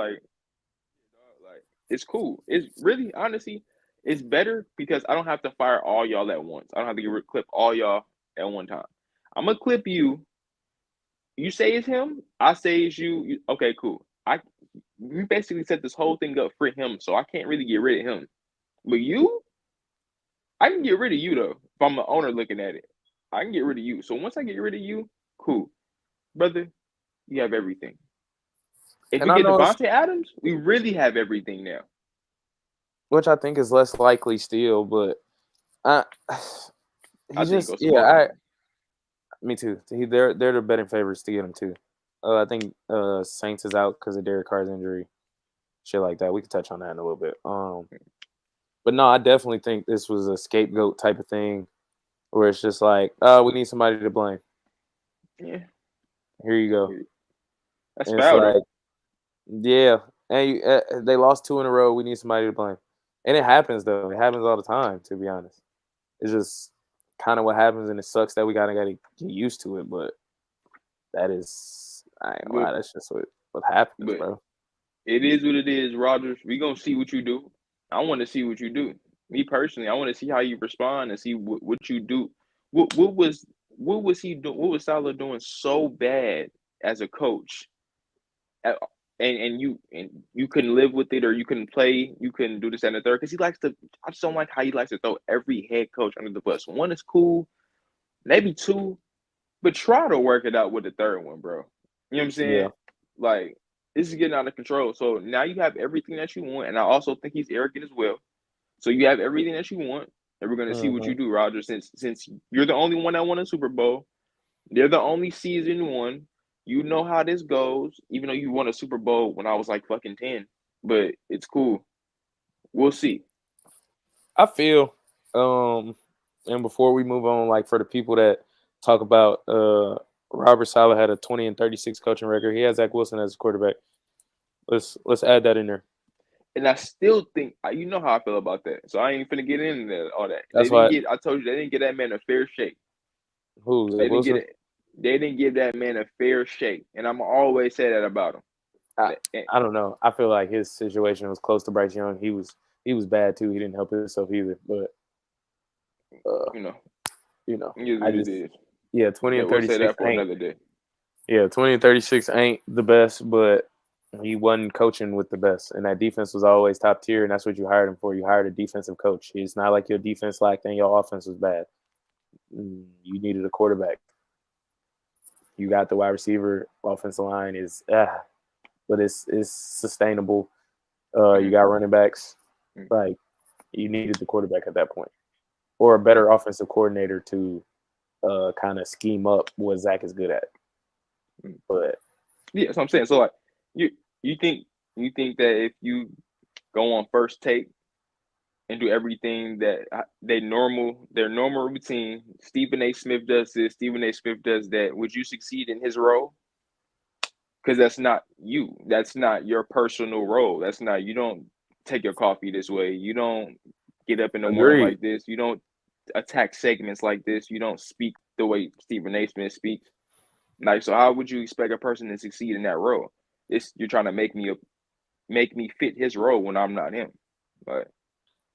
it's cool. It's really, honestly, it's better because I don't have to fire all y'all at once. I don't have to clip all y'all at one time. I'm gonna clip you. You say it's him. I say it's you. Okay, cool. We basically set this whole thing up for him, so I can't really get rid of him. But you, I can get rid of you though. If I'm the owner looking at it, I can get rid of you. So once I get rid of you, cool, brother. You have everything. If we get Devontae Adams, we really have everything now. Which I think is less likely still, but me too. They're the betting favorites to get him too. I think Saints is out because of Derek Carr's injury, shit like that. We could touch on that in a little bit. But no, I definitely think this was a scapegoat type of thing, where it's just we need somebody to blame. Yeah. Here you go. That's foul. Yeah, and they lost 2 in a row. We need somebody to blame, and it happens though. It happens all the time. To be honest, it's just kind of what happens, and it sucks that we gotta get used to it. But that is, I ain't gonna lie, that's just what happens, bro. It is what it is, Rodgers. We gonna see what you do. I want to see what you do. Me personally, I want to see how you respond and see what you do. What was he doing? What was Saleh doing so bad as a coach? Uh, and you couldn't live with it, or you couldn't play, you couldn't do this and the third, because he likes to. I just don't like how he likes to throw every head coach under the bus. One is cool, maybe two, but try to work it out with the third one, bro. You know what I'm Yeah. saying? Like, this is getting out of control. So now you have everything that you want, and I also think he's arrogant as well. So you have everything that you want, and we're gonna see what Mm-hmm. you do, Roger. Since you're the only one that won a Super Bowl, they're the only season one. You know how this goes, even though you won a Super Bowl when I was like fucking 10. But it's cool. We'll see. I feel, and before we move on, like for the people that talk about Robert Saleh had a 20-36 coaching record. He has Zach Wilson as his quarterback. Let's add that in there. And I still think you know how I feel about that. So I ain't finna get into all that. That's why. I told you they didn't get that man a fair shake. Who, They Zach didn't get Wilson? it. They didn't give that man a fair shake. And I'm always say that about him. I don't know. I feel like his situation was close to Bryce Young. He was bad too. He didn't help himself either. But You know, it is I what it just is. 20 and We'll say 36 that for ain't. another day. Yeah, 20 and 36 ain't the best, but he wasn't coaching with the best. And that defense was always top tier, and that's what you hired him for. You hired a defensive coach. It's not like your defense lacked and your offense was bad. You needed a quarterback. You got the wide receiver. Offensive line is but it's sustainable. You got running backs. Like, you needed the quarterback at that point. Or a better offensive coordinator to kind of scheme up what Zach is good at. But yeah, that's what I'm saying. So like, you think that if you go on First Take and do everything that their normal routine, Stephen A. Smith does this, Stephen A. Smith does that, would you succeed in his role? Because that's not you. That's not your personal role. That's not, you don't take your coffee this way. You don't get up in the morning agreed. like this. You don't attack segments like this. You don't speak the way Stephen A. Smith speaks. Like, so how would you expect a person to succeed in that role? You're trying to make me fit his role when I'm not him. But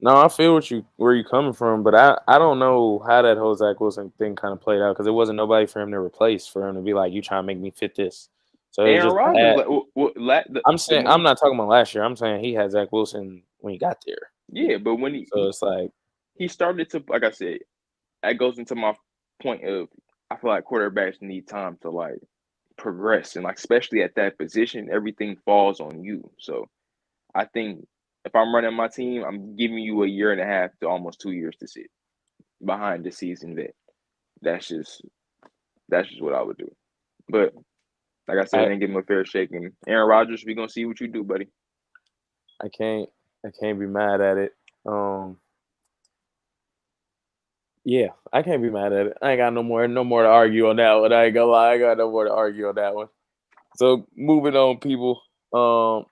No, I feel where you coming from, but I don't know how that whole Zach Wilson thing kind of played out because it wasn't nobody for him to replace, for him to be like, you trying to make me fit this. So it was Aaron just Rodgers, bad. like, I'm saying, I'm not talking about last year. I'm saying he had Zach Wilson when he got there. yeah, but when So it's like, he started to, like I said, that goes into my point of, I feel like quarterbacks need time to like progress, and like especially at that position, everything falls on you. So I think if I'm running my team, I'm giving you a year and a half to almost 2 years to sit behind the season vet. That's just what I would do. But like I said, I didn't give him a fair shake. And Aaron Rodgers, we're gonna see what you do, buddy. I can't be mad at it. Yeah, I can't be mad at it. I ain't got no more to argue on that one. I ain't gonna lie, I got no more to argue on that one. So moving on, people, to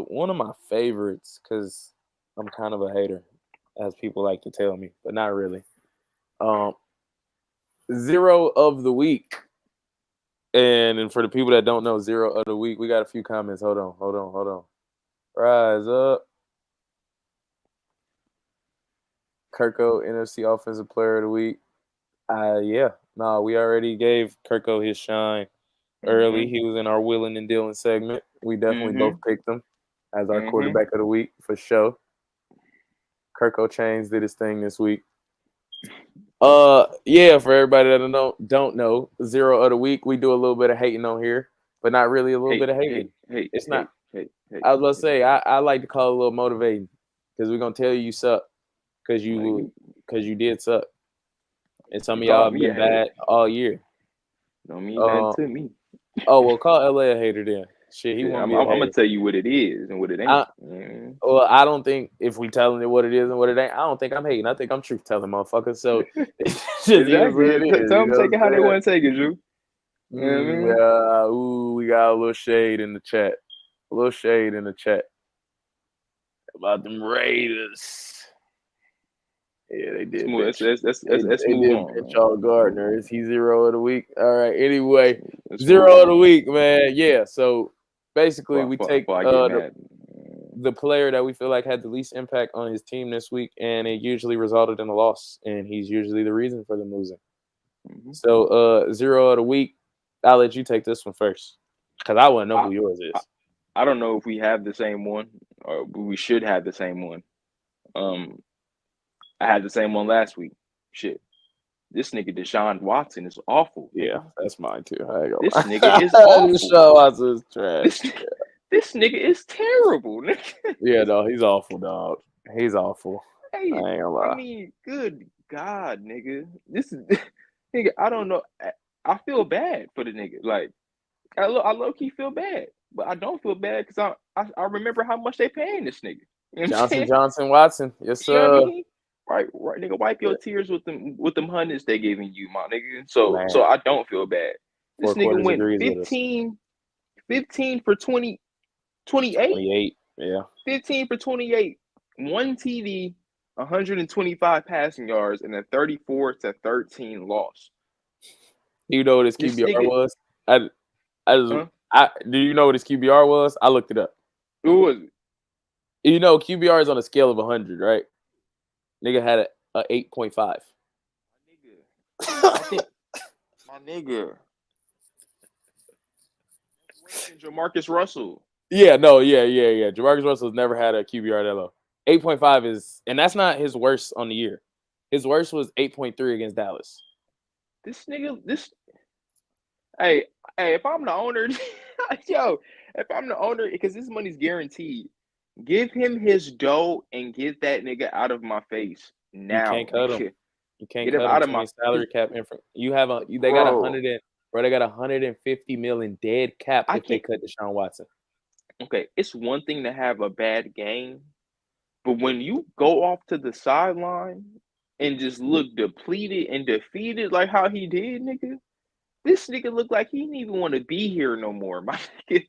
one of my favorites, because I'm kind of a hater, as people like to tell me, but not really. Zero of the week. And for the people that don't know, zero of the week, we got a few comments. Hold on. Rise up. Kirko, NFC Offensive Player of the Week. We already gave Kirko his shine early. He was in our Wheelin and Dealin segment. We definitely both picked him as our quarterback of the week for sure. Kirko Chains did his thing this week. For everybody that don't know, zero of the week, we do a little bit of hating on here, but not really a little bit of hating. It's not. I was about to say I like to call it a little motivating, because we're gonna tell you suck because you did suck, and some of y'all have been bad all year. Don't mean that to me. Oh, well, call LA a hater then. Shit, he Yeah, won't I'm be a hater. gonna tell you what it is and what it ain't. Well, I don't think if we telling it what it is and what it ain't, I don't think I'm hating. I think I'm truth telling, motherfuckers. So it's just exactly. it is, Tell them take it how they want to take it, Drew. We got a little shade in the chat. About them Raiders. Yeah, they did. Let's they move did on. bitch all Gardner. Is he zero of the week? All right. Anyway, zero of the week, man. Yeah. So basically, we take I get mad. the player that we feel like had the least impact on his team this week, and it usually resulted in a loss, and he's usually the reason for them losing. Mm-hmm. So, zero of the week. I'll let you take this one first, because I want to know who yours is. I don't know if we have the same one, or we should have the same one. I had the same one last week. Shit. This nigga Deshaun Watson is awful. Yeah, that's mine too. This nigga is awful. Deshaun Watson is trash. This nigga is terrible, nigga. Yeah, no, he's awful, dog. He's awful. Hey, I ain't gonna lie. I mean, good God, nigga. This is nigga. I don't know. I feel bad for the nigga. Like, I low key feel bad, but I don't feel bad because I remember how much they paying this nigga. You know Johnson Watson. Yes, sir. You know what I mean? Right, nigga. Wipe your tears with them hundreds they giving you, my nigga. So I don't feel bad. This nigga went 15 for 28. 28, yeah. 15 for 28, 1 TD, 125 passing yards, and a 34-13 loss. Do you know what his QBR was? Do you know what his QBR was? I looked it up. Who was it? You know, QBR is on a scale of 100, right? Nigga had a 8.5. My nigga. Jamarcus Russell. Yeah. Jamarcus Russell's never had a QBR that low. 8.5 is, and that's not his worst on the year. His worst was 8.3 against Dallas. Hey, if I'm the owner, if I'm the owner, because this money's guaranteed, give him his dough and get that nigga out of my face now. You can't cut him. You can't get cut him out of my salary cap. They got $150 million dead cap if they cut Deshaun Watson. Okay, it's one thing to have a bad game, but when you go off to the sideline and just look depleted and defeated like how he did, nigga, this nigga look like he didn't even want to be here no more. My nigga,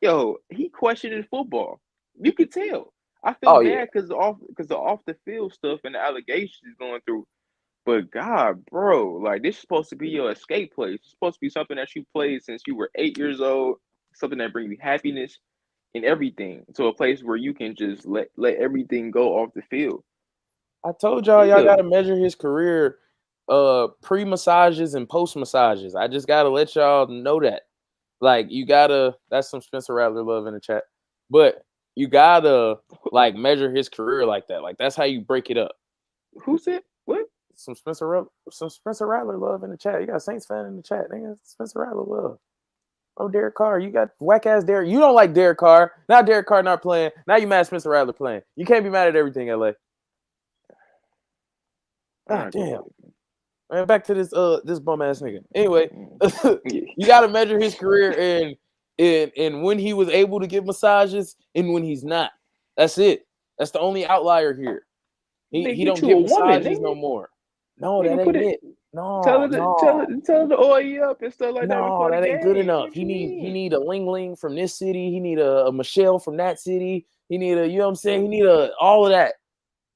yo, he questioned football. You could tell. I feel bad because the off the field stuff and the allegations he's going through. But God, bro, like this is supposed to be your escape place. It's supposed to be something that you played since you were 8 years old. Something that brings you happiness and everything. To a place where you can just let everything go off the field. I told y'all got to measure his career pre-massages and post-massages. I just got to let y'all know that. Like, you got to – that's some Spencer Rattler love in the chat. But you got to, like, measure his career like that. Like, that's how you break it up. Who said what? Some Spencer Rattler love in the chat. You got a Saints fan in the chat. Nigga, Spencer Rattler love. Oh, Derek Carr. You got whack-ass Derek. You don't like Derek Carr. Now Derek Carr not playing. Now you mad Spencer Rattler playing. You can't be mad at everything, LA. God damn. Man, back to this bum-ass nigga. Anyway, you got to measure his career in when he was able to give massages and when he's not. That's it. That's the only outlier here. He don't give massages no more. No, that ain't it. No, tell her to oil you up and stuff like that. No, that ain't good enough. He need a Ling Ling from this city. He need a Michelle from that city. He need you know what I'm saying? He need all of that.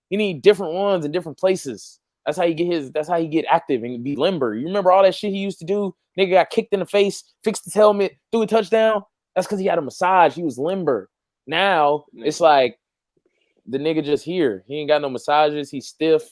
He need different ones in different places. That's how you get active and be limber. You remember all that shit he used to do? Nigga got kicked in the face, fixed his helmet, threw a touchdown. That's because he had a massage. He was limber. Now it's like the nigga just here. He ain't got no massages. He's stiff.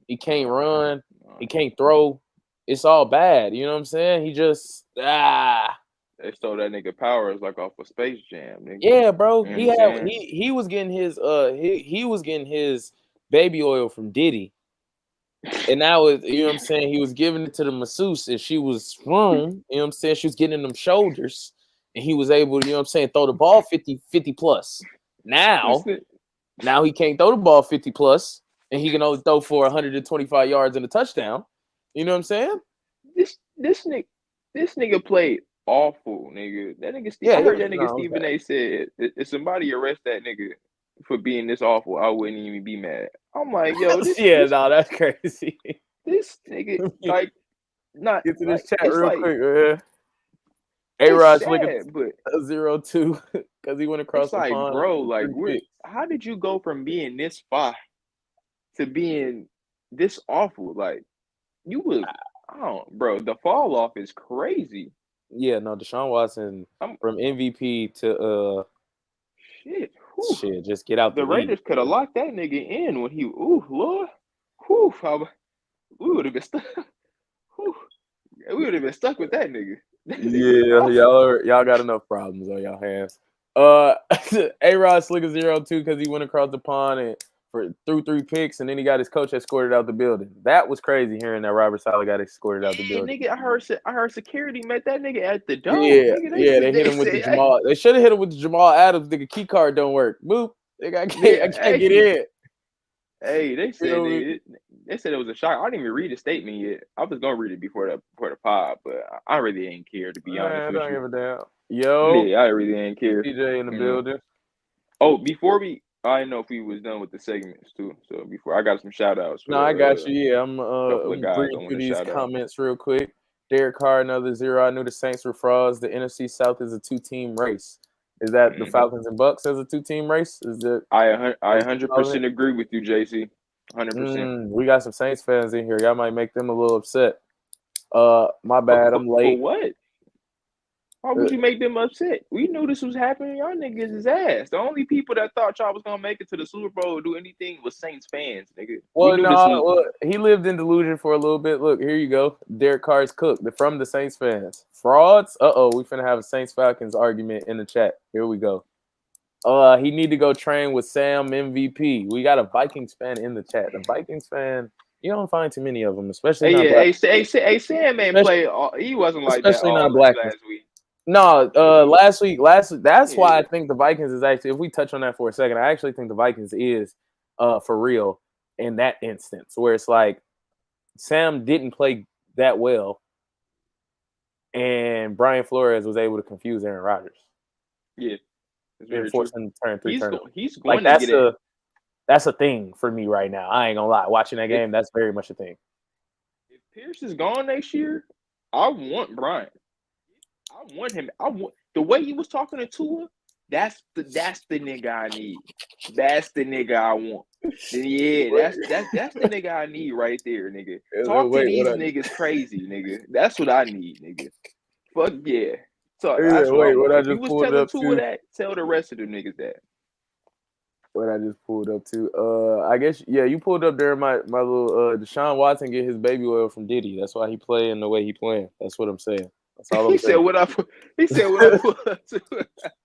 He can't run. He can't throw. It's all bad. You know what I'm saying? He just They stole that nigga powers like off of Space Jam. Nigga. Yeah, bro. He was getting his he was getting his baby oil from Diddy. And now you know what I'm saying? He was giving it to the masseuse and she was strong. You know what I'm saying? She was getting in them shoulders and he was able to, you know what I'm saying, throw the ball 50 plus. Now he can't throw the ball 50 plus and he can only throw for 125 yards and a touchdown. You know what I'm saying? This nigga played awful, nigga. That nigga I heard that nigga Stephen A said, if somebody arrest that nigga for being this awful, I wouldn't even be mad. I'm like, yo, that's crazy. This nigga, like, not get to this chat real quick, man. A-Rod's looking at 0-2 because he went across the pond. Bro, like, how did you go from being this far to being this awful? Like, you was, bro, the fall off is crazy. Yeah, no, Deshaun Watson from MVP to Shit. Whew. Shit, just get out the The league. Raiders could have locked that nigga in when he. Ooh, Lord. Whew. We would have been stuck. Whew. We would have been stuck with that nigga. That nigga Y'all got enough problems on y'all hands. A-Rod slick a 0-2 because he went across the pond and threw 3 picks, and then he got his coach escorted out the building. That was crazy hearing that Robert Saleh got escorted out the building. Nigga, I heard security met that nigga at the door. Yeah, Nigga, they hit him with the Jamal. They should have hit him with the Jamal Adams. Nigga, key card don't work. Boop. I can't get in. Hey, they said they said it was a shock. I didn't even read the statement yet. I was gonna read it before the pod, but I really ain't care, to be honest. I don't give a damn. Yo, yeah, I really ain't care. DJ in the building. Oh, before I didn't know if we was done with the segments too. So before I got some shout outs. No, I got you. Yeah, I'm guys reading through these comments real quick. Derek Carr, another 0. I knew the Saints were frauds. The NFC South is a 2-team race. Is that the Falcons and Bucks as a 2-team race? Is it? I 100% agree with you, JC. 100%. We got some Saints fans in here. Y'all might make them a little upset. My bad. I'm late. For what? Why would you make them upset? We knew this was happening. Y'all niggas is ass. The only people that thought y'all was gonna make it to the Super Bowl or do anything was Saints fans, nigga. Well, he lived in delusion for a little bit. Look, here you go. Derek Carr's cook. They're from the Saints fans. Frauds? We finna have a Saints Falcons argument in the chat. Here we go. He need to go train with Sam MVP. We got a Vikings fan in the chat. The Vikings fan, you don't find too many of them, especially not black. Sam ain't play. He wasn't like that. Especially not black last week. No, last week. That's why I think the Vikings is actually. If we touch on that for a second, I actually think the Vikings is for real in that instance, where it's like Sam didn't play that well, and Brian Flores was able to confuse Aaron Rodgers. Yeah. And force him to turn 3 turnovers. He's going like to that's a thing for me right now. I ain't gonna lie. Watching that game, that's very much a thing. If Pierce is gone next year, I want Brian. I want him. I want the way he was talking to Tua. That's the nigga I need. That's the nigga I want. Yeah, that's the nigga I need right there, nigga. Talk to these niggas crazy, nigga. That's what I need, nigga. Fuck yeah. So that's what I just pulled up to. That, tell the rest of the niggas that. What I just pulled up to. I guess you pulled up there my little Deshaun Watson get his baby oil from Diddy. That's why he playing the way he playing. That's what I'm saying. That's all I'm saying. He said what I put up to.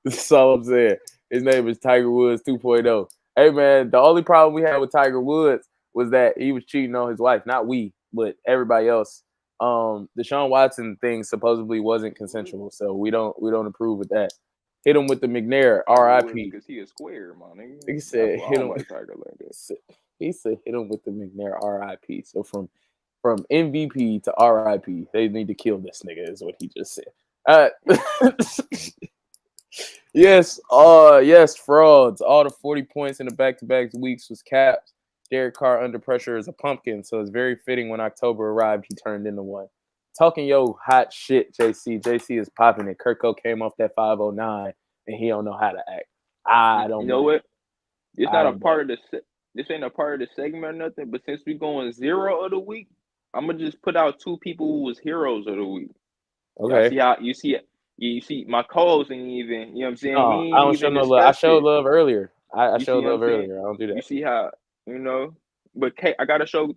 That's all I'm saying. His name is Tiger Woods 2.0. Hey man, the only problem we had with Tiger Woods was that he was cheating on his wife. Not we, but everybody else. The Deshaun Watson thing supposedly wasn't consensual, so we don't approve of that. Hit him with the McNair, R.I.P. Because he a square, man. Nigga. He said hit him. Like Tiger like that. He said hit him with the McNair, R.I.P. So from MVP to R.I.P. They need to kill this nigga, is what he just said. Yes, frauds. All the 40 points in the back-to-back weeks was capped. Derek Carr under pressure is a pumpkin, so it's very fitting when October arrived, he turned into one. Talking yo hot shit, JC. JC is popping it. Kirko came off that 509, and he don't know how to act. I don't know. You know what? It's not a part of the. This ain't a part of the segment or nothing. But since we going 0 of the week, I'm gonna just put out 2 people who was heroes of the week. Okay. You see my co-host ain't even. You know what I'm saying? I don't show no love. I showed love earlier. I showed love earlier. I don't do that. You see how But I gotta show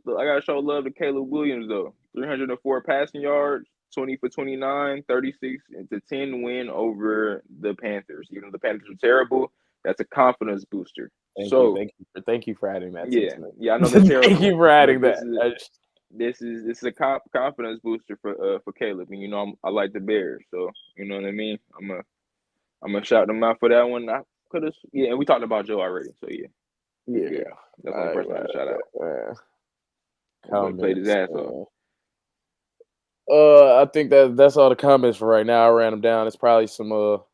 love to Caleb Williams though. 304 passing yards, 20 for 29, 36-10 win over the Panthers. Even though the Panthers were terrible, that's a confidence booster. Thank you for adding that. Yeah, I know they're terrible. Thank you for adding that. This is a confidence booster for Caleb, and I like the Bears, so you know what I mean. I'm gonna shout them out for that one. And we talked about Joe already, so yeah. That's the only person I shout out. Played his ass off. I think that's all the comments for right now. I ran them down. It's probably some more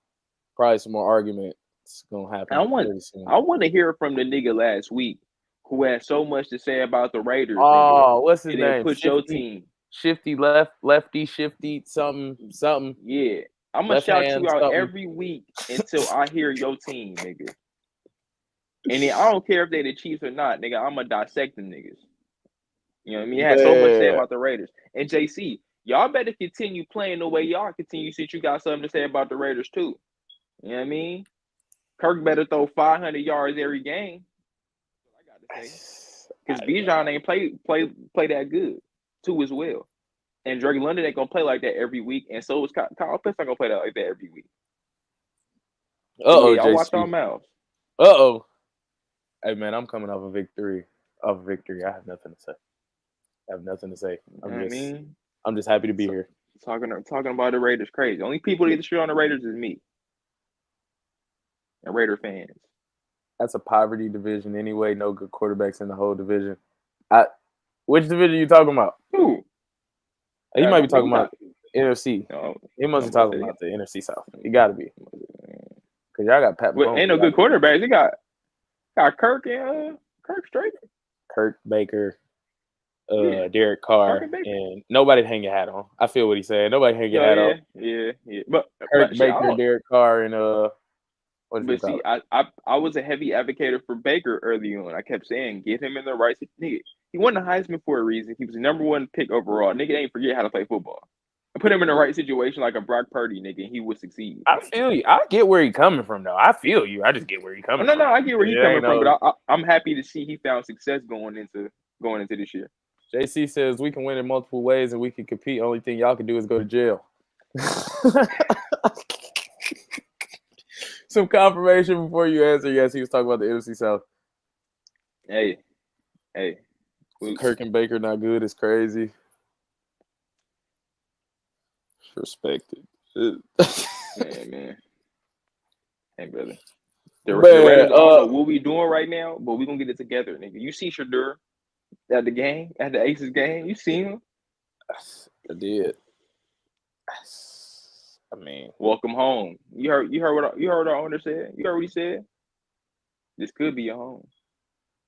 argument. It's gonna happen. I want to hear from the nigga last week who had so much to say about the Raiders. What's his name? Put your team. Shifty lefty, shifty something. Yeah, I'm gonna shout you out every week until I hear your team, nigga. And then I don't care if they the Chiefs or not, nigga. I'm gonna dissect them niggas. You know what I mean? He had so much to say about the Raiders. And JC, y'all better continue playing the way y'all continue since you got something to say about the Raiders too. You know what I mean? Kirk better throw 500 yards every game. I got to say, because Bijan ain't play that good too as well. And Drake London ain't gonna play like that every week, and so is Kyle Pitts not gonna play like that every week. Uh-oh, y'all watch JC. our mouths. Uh-oh. Hey, man, I'm coming off a victory. I have nothing to say. I'm just happy to be here. Talking about the Raiders crazy. The only people that shit on the Raiders is me and Raider fans. That's a poverty division anyway. No good quarterbacks in the whole division. Which division are you talking about? Who? He might be talking about NFC. No, he must be talking about the NFC South. He got to be. Because y'all got Pat Mahomes. Ain't no good quarterbacks. They got Kirk and Kirk straight. Kirk, Baker, Derek Carr, and nobody hang your hat on. I feel what he's saying. Nobody hang your hat on. Yeah. But Kirk, Baker, Derek Carr, and but see, I was a heavy advocate for Baker early on. I kept saying, get him in the right nigga. He won the Heisman for a reason. He was the number 1 pick overall. Nigga ain't forget how to play football. I put him in the right situation like a Brock Purdy, nigga, and he would succeed. I feel you. I get where he's coming from, though. I feel you. I just get where he's coming from. No, I get where he's coming from, but I'm happy to see he found success going into this year. JC says we can win in multiple ways and we can compete. Only thing y'all can do is go to jail. Some confirmation before you answer. Yes, he was talking about the NFC South. Hey. Kirk and Baker not good. It's crazy. Respected. man. Hey, brother. The Raiders don't know what we doing right now, but we gonna get it together, nigga. You see Shadur at the Aces game. You seen him? I did. I mean, welcome home. You heard what our owner said. You heard what he said. This could be your home.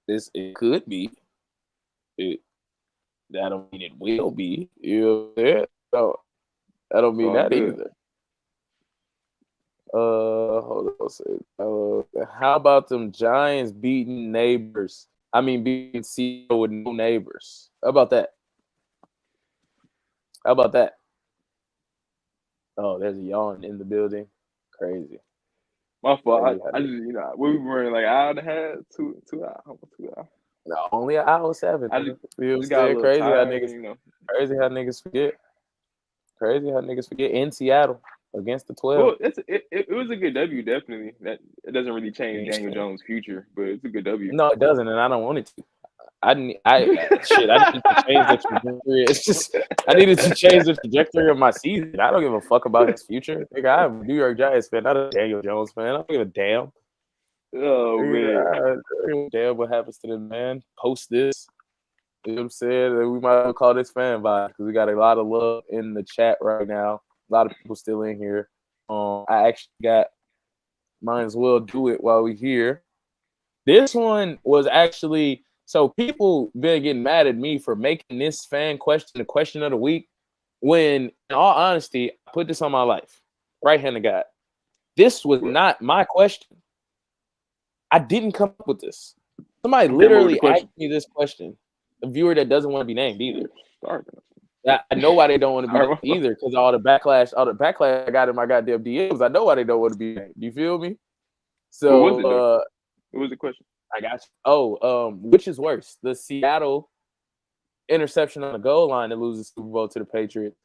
It could be. That don't mean it will be. You know, so I don't mean that either. Hold on a second. How about them Giants beating neighbors? I mean, beating Seattle with no neighbors. How about that? Oh, there's a yawn in the building. Crazy. My fault. I just, we were running like an hour and a half, 2 hours. No, only an hour 7. I just got a little crazy tired, how niggas, crazy how niggas forget. Crazy how niggas forget in Seattle against the 12. Well, it was a good W, definitely. That it doesn't really change Daniel Jones' future, but it's a good W. No, it doesn't, and I don't want it to. I need to change the trajectory. It's just I needed to change the trajectory of my season. I don't give a fuck about his future. Nigga, I'm a New York Giants fan, not a Daniel Jones fan. I don't give a damn. Oh, man. I don't give a damn what happens to them, man. Post this. You know what I'm saying? We might call this fan vibe because we got a lot of love in the chat right now. A lot of people still in here. I actually might as well do it while we're here. This one was actually, so people been getting mad at me for making this fan question the question of the week when, in all honesty, I put this on my life. Right hand of God. This was not my question. I didn't come up with this. Somebody literally asked me this question. A viewer that doesn't want to be named either. I know why they don't want to be named either, because all the backlash I got in my goddamn DMs. I know why they don't want to be named. You feel me? So what was the question? I got you. Which is worse, the Seattle interception on the goal line that loses the Super Bowl to the Patriots,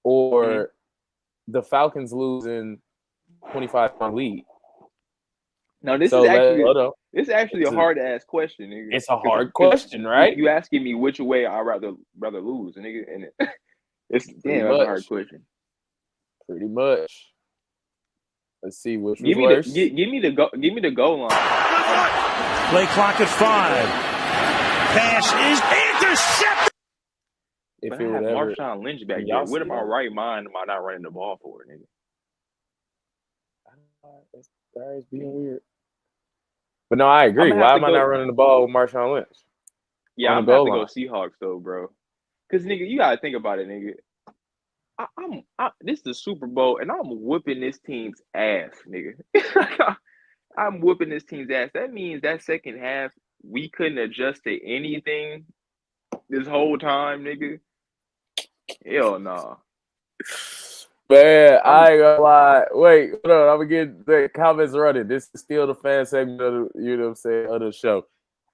or the Falcons losing 25-point lead? Now this is actually a hard ass question, nigga. It's a hard question, right? You asking me which way I'd rather lose, nigga, and it's that's a hard question. Pretty much. Let's see which give was worse. Give me the goal line. Play clock at 5. Pass is intercepted. If it would ever, Marshawn Lynch back there, what about right mind? Am I not running the ball for it, nigga? This guy's being weird. But no, I agree. Why am I not running the ball with Marshawn Lynch? Yeah, I'm going to go Seahawks though, bro. Because nigga, you gotta think about it, nigga. This is the Super Bowl, and I'm whooping this team's ass, nigga. I'm whooping this team's ass. That means that second half we couldn't adjust to anything this whole time, nigga. Hell nah. Man, I ain't gonna lie. Wait, hold on. I'm gonna get the comments running. This is still the fan segment of the, you know what I'm saying, of the show.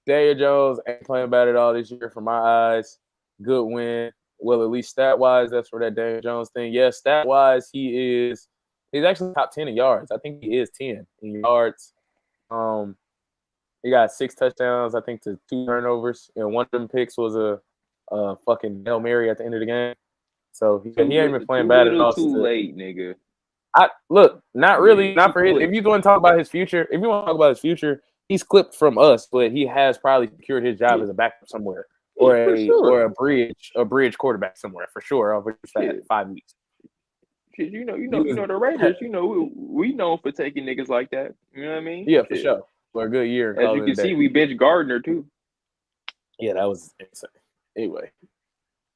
Daniel Jones ain't playing bad at all this year from my eyes. Good win. Well, at least stat wise, that's for that Daniel Jones thing. Yeah, stat wise, he's actually top 10 in yards. I think he is 10 in yards. He got 6 touchdowns, I think, to 2 turnovers, and one of them picks was a fucking Hail Mary at the end of the game. So he ain't been playing bad at all. Too late, nigga. Not really, not for his. If you want to talk about his future, he's clipped from us, but he has probably secured his job as a backup somewhere, or a bridge quarterback somewhere for sure over 5 weeks. You know the Raiders. You know we known for taking niggas like that. You know what I mean? Yeah, for sure. For a good year. As you can see, we bench Gardner too. Yeah, that was insane. Anyway.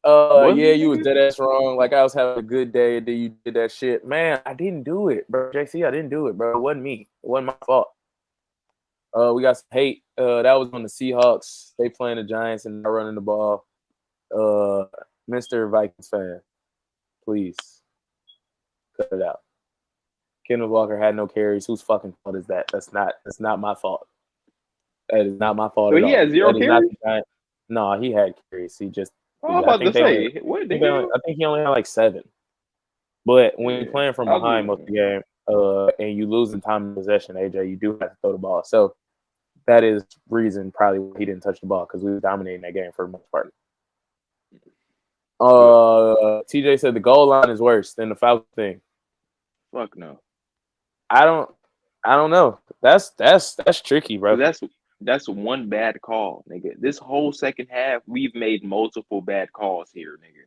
Yeah, you was dead ass wrong. Like I was having a good day, and then you did that shit. Man, I didn't do it, bro. JC, I didn't do it, bro. It wasn't me. It wasn't my fault. We got some hate. That was on the Seahawks. They playing the Giants and not running the ball. Mr. Vikings fan, please cut it out. Kenneth Walker had no carries. Whose fucking fault is that? That's not my fault. That is not my fault. So at he all. had 0 carries? No, he had carries. He just. I'm about to say, what the hell? I think he only had like 7. But when you're playing from behind most of the game, and you losing time in possession, AJ, you do have to throw the ball. So that is reason probably why he didn't touch the ball because we were dominating that game for the most part. TJ said the goal line is worse than the foul thing. Fuck no. I don't know. That's tricky, bro. That's one bad call, nigga. This whole second half, we've made multiple bad calls here, nigga.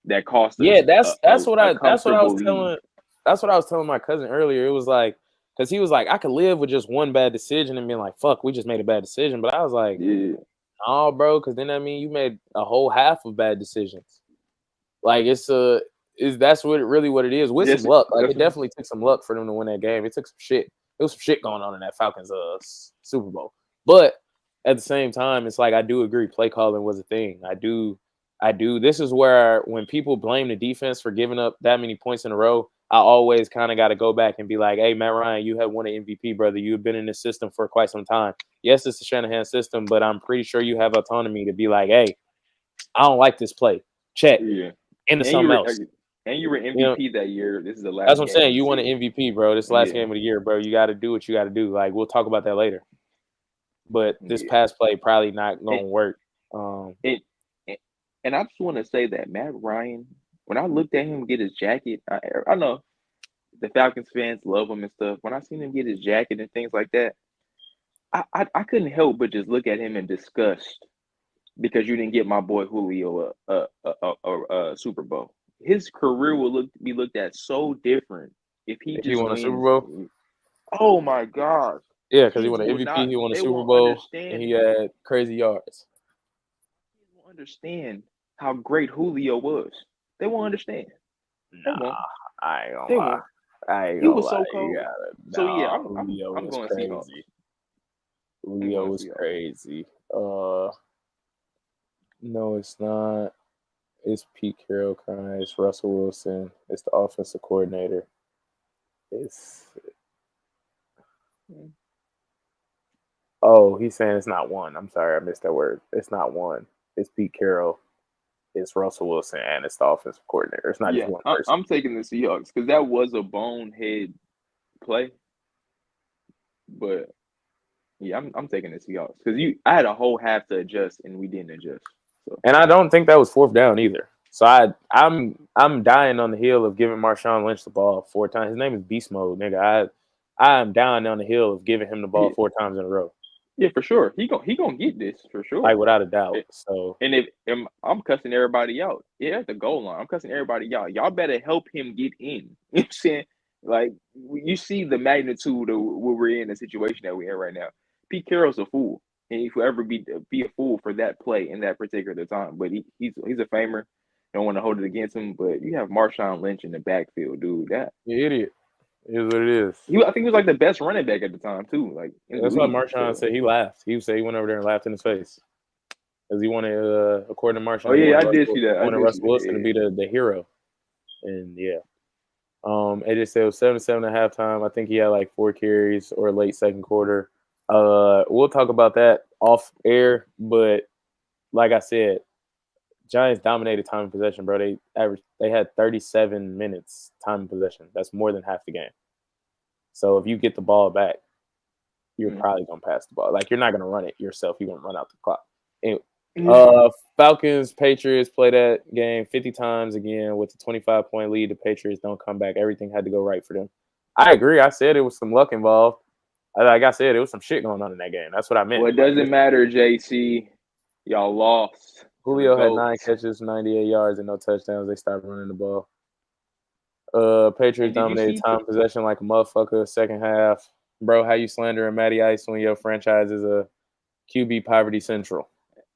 That cost us. Yeah, that's what I was telling my cousin earlier. It was like, because he was like, I could live with just one bad decision and being like, fuck, we just made a bad decision. But I was like, no, bro, because then that means you made a whole half of bad decisions. Like that's what it is with some luck. Like it definitely took some luck for them to win that game. It took some shit. There was some shit going on in that Falcons Super Bowl. But at the same time, it's like I do agree play calling was a thing. I do. This is where when people blame the defense for giving up that many points in a row, I always kind of got to go back and be like, hey, Matt Ryan, you have won an MVP, brother. You've been in this system for quite some time. Yes, it's a Shanahan system, but I'm pretty sure you have autonomy to be like, hey, I don't like this play. Check. Yeah. Into something else. And you were MVP that year. This is the last. That's what I'm saying. You won an MVP, bro. This last game of the year, bro. You got to do what you got to do. Like, we'll talk about that later. But this pass play probably not going to work. And I just want to say that Matt Ryan, when I looked at him get his jacket, I know the Falcons fans love him and stuff. When I seen him get his jacket and things like that, I couldn't help but just look at him in disgust because you didn't get my boy Julio a Super Bowl. His career will be looked at so different if he won a Super Bowl. Oh my gosh! Yeah, because he won an MVP, he won a Super Bowl, and he had crazy yards. They won't understand how great Julio was. They won't understand. Nah, I ain't gonna lie. He was so cold. So yeah, I'm going to see him. Julio was crazy. No, it's not. It's Pete Carroll crying. It's Russell Wilson. It's the offensive coordinator. Oh, he's saying it's not one. I'm sorry, I missed that word. It's not one. It's Pete Carroll. It's Russell Wilson, and it's the offensive coordinator. It's not just one person. I'm taking the Seahawks because that was a bonehead play. But yeah, I'm taking the Seahawks because I had a whole half to adjust, and we didn't adjust. So. And I don't think that was 4th down either. So I'm dying on the hill of giving Marshawn Lynch the ball 4 times. His name is Beast Mode, nigga. I'm dying on the hill of giving him the ball 4 times in a row. Yeah, for sure. He gonna get this for sure. Like without a doubt. So if I'm cussing everybody out. Yeah, at the goal line. I'm cussing everybody out. Y'all better help him get in. You know what I'm saying? Like you see the magnitude of where we're in, the situation that we're in right now. Pete Carroll's a fool. And he will ever be a fool for that play in that particular time. But he's a famer. Don't want to hold it against him. But you have Marshawn Lynch in the backfield, dude. That idiot. It is what it is. I think he was like the best running back at the time too. Like that's why Marshawn said he laughed. He said he went over there and laughed in his face because he wanted, according to Marshawn. Oh yeah, I did see that. Wanted Russell Wilson to be the hero, and yeah. It just said it was 7-7 at halftime. I think he had like 4 carries or late second quarter. We'll talk about that off air, but like I said, Giants dominated time of possession, bro. They had 37 minutes time of possession. That's more than half the game. So if you get the ball back, you're probably gonna pass the ball. Like you're not gonna run it yourself. You're gonna run out the clock. Anyway, Falcons Patriots play that game 50 times again with a 25-point lead. The Patriots don't come back. Everything had to go right for them. I agree. I said it was some luck involved. Like I said, it was some shit going on in that game. That's what I meant. Well, it doesn't matter, JC. Y'all lost. Julio had 9 catches, 98 yards, and no touchdowns. They stopped running the ball. Patriots dominated time possession like a motherfucker. Second half, bro. How you slandering Matty Ice when your franchise is a QB poverty central?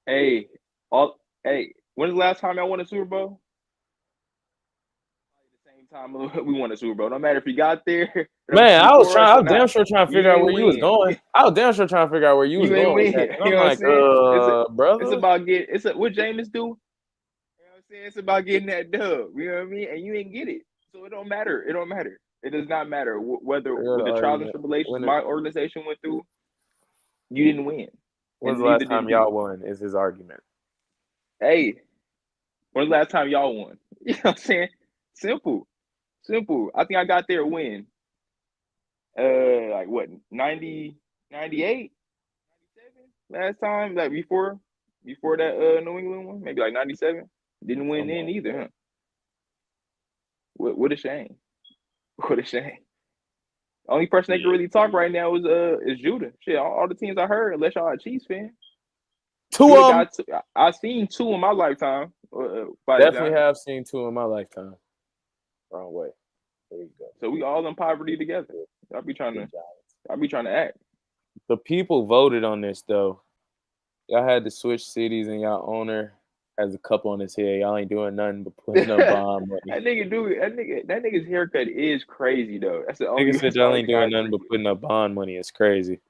Hey, when's the last time y'all won a Super Bowl? The same time we won a Super Bowl. No matter if you got there. Man, I was damn sure trying to figure out where you was going. I was damn sure trying to figure out where you was going. I'm like, brother. It's about what Jameis do. You know what I'm saying? It's about getting that dub. You know what I mean? And you didn't get it. So it don't matter. It don't matter. It does not matter whether with the trials and tribulations my organization went through, you didn't win. When's the last time y'all won is his argument. Hey, when's the last time y'all won? You know what I'm saying? Simple. I think I got there win. Like what, 90, 98, 97 last time? Like before that New England one? Maybe like 97? Didn't win then either, huh? What a shame. What a shame. Only person that can really talk right now is Judah. Shit, all the teams I heard, unless y'all a Chiefs fan. I've seen 2 in my lifetime. Definitely have seen 2 in my lifetime. Wrong way. There you go. So we all in poverty together. I'll be trying to act. The people voted on this though. Y'all had to switch cities, and y'all owner has a couple on his head. Y'all ain't doing nothing but putting up bond money. That nigga's haircut is crazy though. That's the only. Nigga said y'all ain't doing nothing but putting up bond money. It's crazy.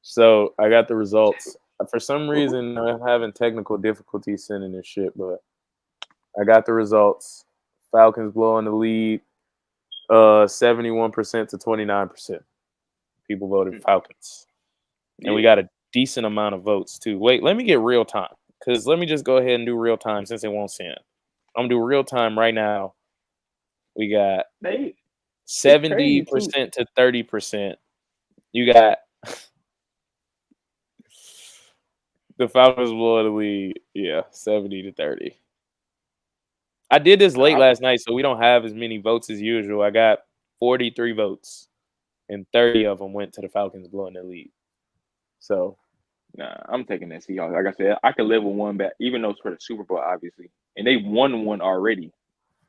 So I got the results. For some reason, I'm having technical difficulties sending this shit, but I got the results. Falcons blowing the lead, 71% to 29%. People voted Falcons, and we got a decent amount of votes too. Wait, let me get real time. Because let me just go ahead and do real time since it won't send. I'm going to do real time right now. We got 70% to 30%. You got the Falcons blow the lead. Yeah, 70 to 30. I did this late last night, so we don't have as many votes as usual. I got 43 votes, and 30 of them went to the Falcons blowing the lead. So... Nah, I'm taking that Seahawks. Like I said, I could live with one back, even though it's for the Super Bowl, obviously. And they won one already.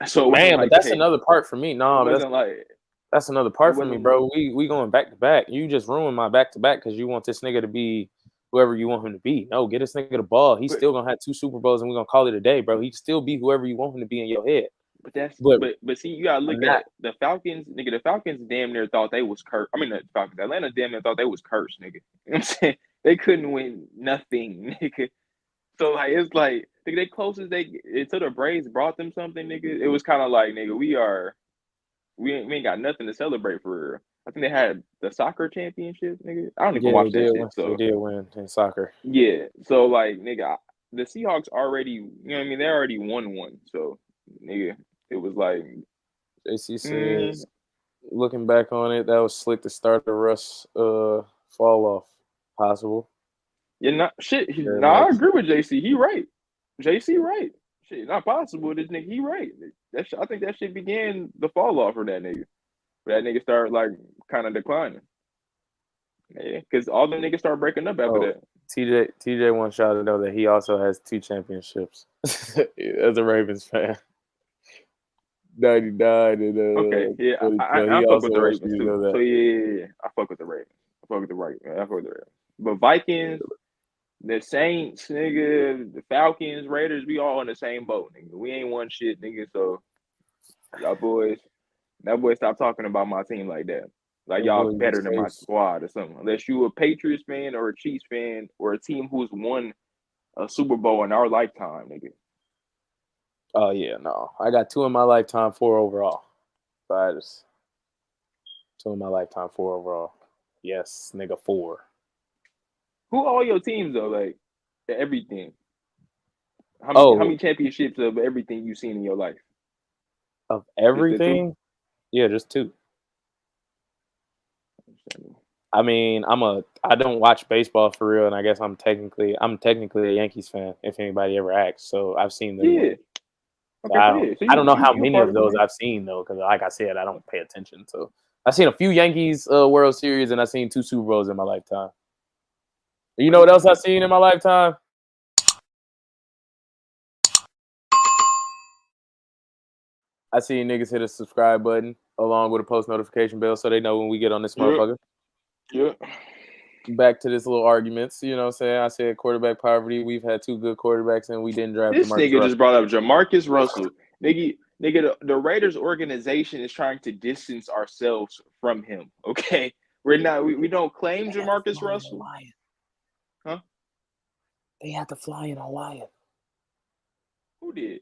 So man, but that's another part for me. No, that's another part for me, bro. We going back to back. You just ruined my back to back because you want this nigga to be whoever you want him to be. No, get this nigga the ball. He's still gonna have 2 Super Bowls, and we're gonna call it a day, bro. He can still be whoever you want him to be in your head. But see, you gotta look at the Falcons, nigga. The Falcons damn near thought they was cursed. I mean, the Falcons, Atlanta damn near thought they was cursed, nigga. You know what I'm saying? They couldn't win nothing, nigga. So like it's like nigga, they closest until the Braves brought them something, nigga. It was kind of like nigga, we ain't got nothing to celebrate for real. I think they had the soccer championship, nigga. I don't even watch that shit. So they did win in soccer. Yeah. So like nigga, the Seahawks already, you know what I mean? They already won one. So nigga, it was like JC says, looking back on it, that was slick to start the Russ fall off. Possible. Yeah, I agree with JC. He right. JC right. Shit, not possible. This nigga, he right. I think that shit began the fall off for that nigga. That nigga started like kind of declining. Yeah, because all the niggas start breaking up after that. TJ wants y'all to know that he also has 2 championships as a Ravens fan. 99 and okay, yeah, I fuck with the Ravens too. So yeah, I fuck with the Ravens. I fuck with the Ravens. But Vikings, the Saints, nigga, the Falcons, Raiders, we all in the same boat, nigga. We ain't won shit, nigga. So y'all boys, stop talking about my team like that. Like y'all better than my squad or something. Unless you a Patriots fan or a Chiefs fan or a team who's won a Super Bowl in our lifetime, nigga. Oh yeah, no. I got 2 in my lifetime, 4 overall. Spiders. 2 in my lifetime, 4 overall. Yes, nigga, 4. Who all your teams though? Like everything. How many championships of everything you've seen in your life? Of everything? Yeah, just 2. I mean, I don't watch baseball for real, and I guess I'm technically a Yankees fan. If anybody ever asks, so I've seen them. Yeah. Okay, I don't know how many of those I've seen though, because like I said, I don't pay attention. So I've seen a few Yankees World Series, and I've seen 2 Super Bowls in my lifetime. You know what else I've seen in my lifetime? I seen niggas hit a subscribe button along with a post notification bell so they know when we get on this motherfucker. Yeah. Back to this little arguments, you know what I'm saying? I said quarterback poverty. We've had 2 good quarterbacks and we didn't draft this Jamarcus nigga Russell. Just brought up Jamarcus Russell. Nigga, the Raiders organization is trying to distance ourselves from him. Okay, we're not. We don't claim Jamarcus Russell. Huh? They had to fly in Hawaii. Who did?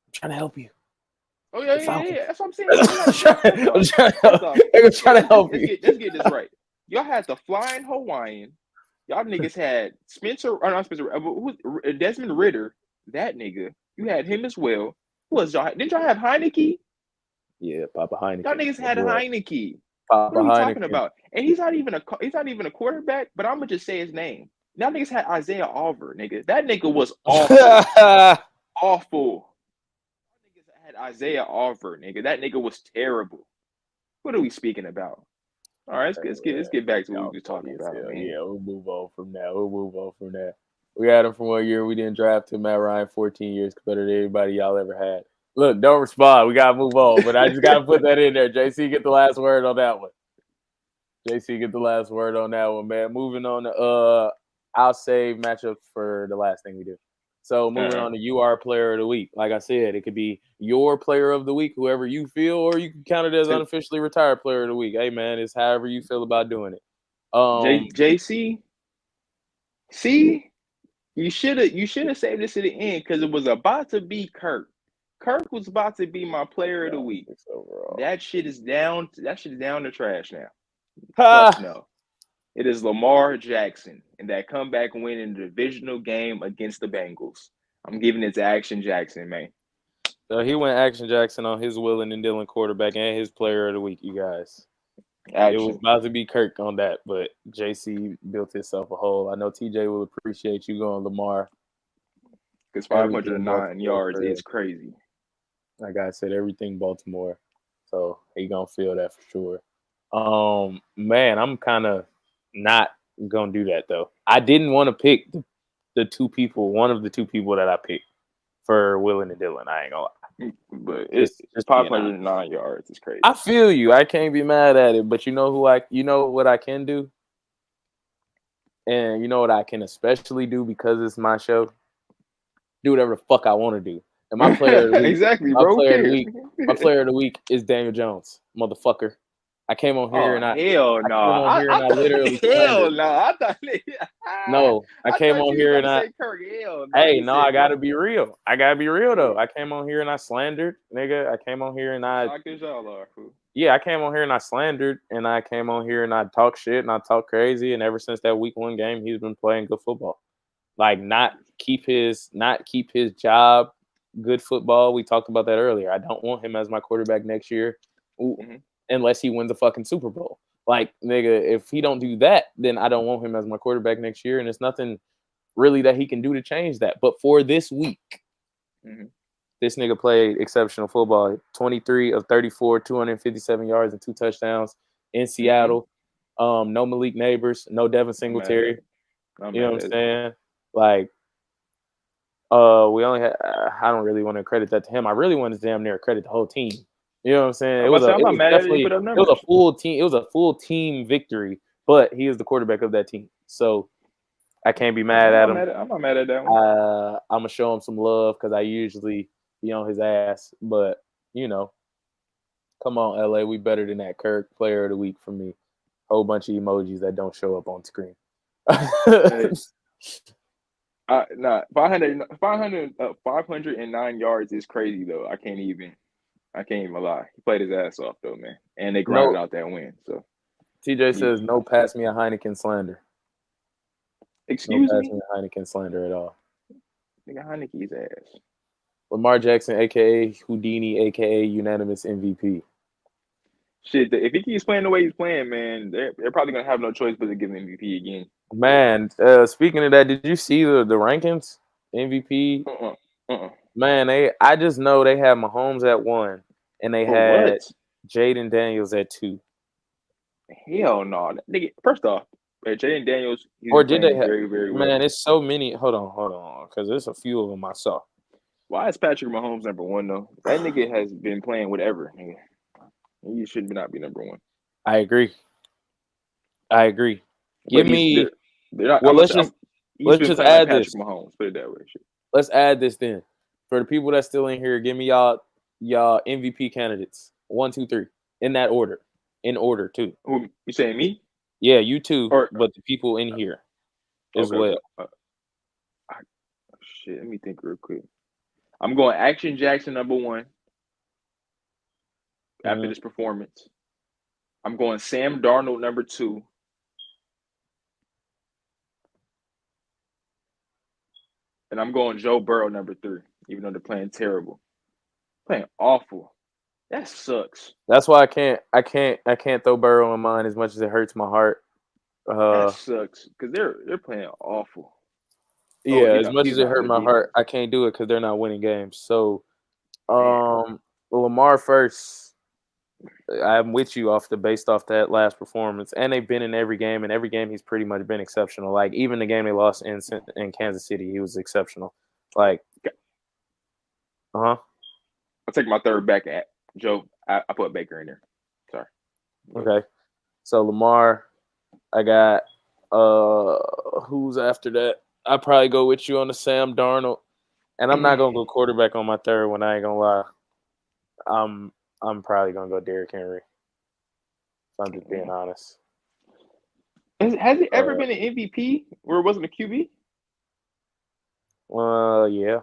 I'm trying to help you. Oh yeah. That's what I'm saying. I'm trying to help you. Let's get this right. Y'all had the flying Hawaiian. Y'all niggas had Desmond Ritter. That nigga. You had him as well. Who was y'all? Didn't y'all have Heineke? Yeah, Papa Heineke. Y'all niggas had Heineke. Papa what are you Heineke. Talking about? And he's not even a quarterback. But I'm gonna just say his name. Y'all niggas had Isaiah Oliver, nigga. That nigga was awful. Awful. Y'all niggas had Isaiah Oliver, nigga. That nigga was terrible. What are we speaking about? All right, let's get back to what we were talking about, man. Yeah, we'll move on from that. We had him for 1 year. We didn't draft him. Matt Ryan, 14 years better than anybody y'all ever had. Look, don't respond. We gotta move on. But I just gotta put that in there. JC, get the last word on that one. Man. Moving on to I'll save matchups for the last thing we do. So moving on to UR player of the week. Like I said, it could be your player of the week, whoever you feel, or you can count it as unofficially retired player of the week. Hey man, it's however you feel about doing it. JC, see, you should have saved this to the end because it was about to be Kirk. Kirk was about to be my player of the week. That shit is down. That shit is down the trash now. Fuck no. It is Lamar Jackson and that comeback win in the divisional game against the Bengals. I'm giving it to Action Jackson, man. He went Action Jackson on his Wheelin and Dealin quarterback and his player of the week, you guys. Action. It was about to be Kirk on that, but JC built himself a hole. I know TJ will appreciate you going Lamar. Because 509 yards is crazy. Like I said, everything Baltimore. So he going to feel that for sure. Man, I'm kind of not going to do that, though. I didn't want to pick the 2 people, one of the 2 people that I picked for Wheelin and Dealin. I ain't going to lie. But it's 509 yards. It's crazy. I feel you. I can't be mad at it. But you know what I can do? And you know what I can especially do because it's my show? Do whatever the fuck I want to do. And my player of the week, exactly, bro. My player of the week is Daniel Jones, motherfucker. I came on here and I hell no. I literally hell no. I thought I came on here and I Kirk, hell no. Hey, no, I gotta be real. Though. I came on here and I slandered, nigga. I came on here and I came on here and I slandered and I came on here and I talk shit and I talk crazy, and ever since that week 1 game, he's been playing good football. Like not keep his job, good football. We talked about that earlier. I don't want him as my quarterback next year. Unless he wins a fucking Super Bowl. Like, nigga, if he don't do that, then I don't want him as my quarterback next year, and there's nothing really that he can do to change that. But for this week, this nigga played exceptional football. 23 of 34, 257 yards and 2 touchdowns in Seattle. No Malik Neighbors, no Devin Singletary. You know what I'm saying? Like, we only had. I don't really want to credit that to him. I really want to damn near credit the whole team. You know what I'm saying? It was a full team. It was a full team victory, but he is the quarterback of that team. So I can't be mad at him. I'm not mad at that one. I'm gonna show him some love because I usually be on his ass. But you know, come on, LA, we better than that. Kirk, player of the week for me. Whole bunch of emojis that don't show up on screen. 509 yards is crazy though. I can't even. I can't even lie. He played his ass off though, man. And they grinded No, out that win. So TJ says no pass me a Heineken slander. Excuse no pass me? me a Heineken slander at all. Nigga Heineke's ass. Lamar Jackson, aka Houdini, aka unanimous MVP. Shit, if he keeps playing the way he's playing, man, they're probably gonna have no choice but to give him MVP again. Man, speaking of that, did you see the rankings? MVP? Man, I just know they had Mahomes at 1, and they For had what? Jaden Daniels at 2. Hell no, nigga. First off, Jaden Daniels, he's Or been did they playing have? very, very well. Man, it's so many. Hold on, because there's a few of them I saw. Why is Patrick Mahomes number 1 though? That nigga has been playing whatever, nigga. He should not be number 1. I agree. But they're not. Well, let's just Patrick add this. Mahomes. Put it that way. Shit. Let's add this then. For the people that's still in here, give me y'all MVP candidates. 1, 2, 3 in that order. In order too. Who you saying me? Yeah, you too. Or, but the people in here as well. Shit, let me think real quick. I'm going Action Jackson number 1. After this performance, I'm going Sam Darnold number 2. And I'm going Joe Burrow number 3, even though they're playing terrible. Playing awful. That sucks. That's why I can't throw Burrow in mine as much as it hurts my heart. That sucks because they're playing awful. Yeah, as much as it hurt my heart, I can't do it because they're not winning games. So, Lamar first. I'm with you based off that last performance, and they've been in every game, and every game he's pretty much been exceptional. Like even the game they lost in Kansas City, he was exceptional. Like, I'll take my third back at Joe. I put Baker in there. Sorry. Okay, so Lamar, I got who's after that? I probably go with you on the Sam Darnold, and I'm not gonna go quarterback on my third one. I ain't gonna lie. I'm probably gonna go Derrick Henry. If I'm just being honest. Has it ever been an MVP where it wasn't a QB? Yeah.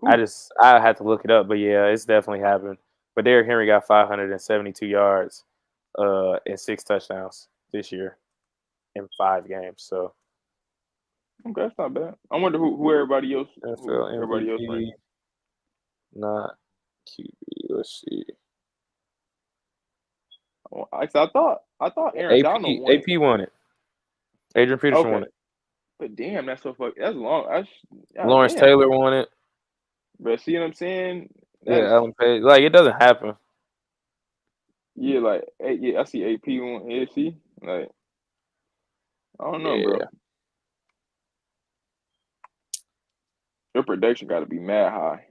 I had to look it up, but yeah, it's definitely happened. But Derrick Henry got 572 yards, and 6 touchdowns this year in 5 games. So. Okay, that's not bad. I wonder who everybody else. Everybody else ranked. Not QB. Let's see. I thought Aaron Donald won. AP won it. Adrian Peterson won it. But damn, that's so fucking. That's long. Lawrence Taylor won it. But see what I'm saying? Alan Page. Like it doesn't happen. Yeah, I see AP won. Yeah, see, like I don't know, bro. Your production got to be mad high.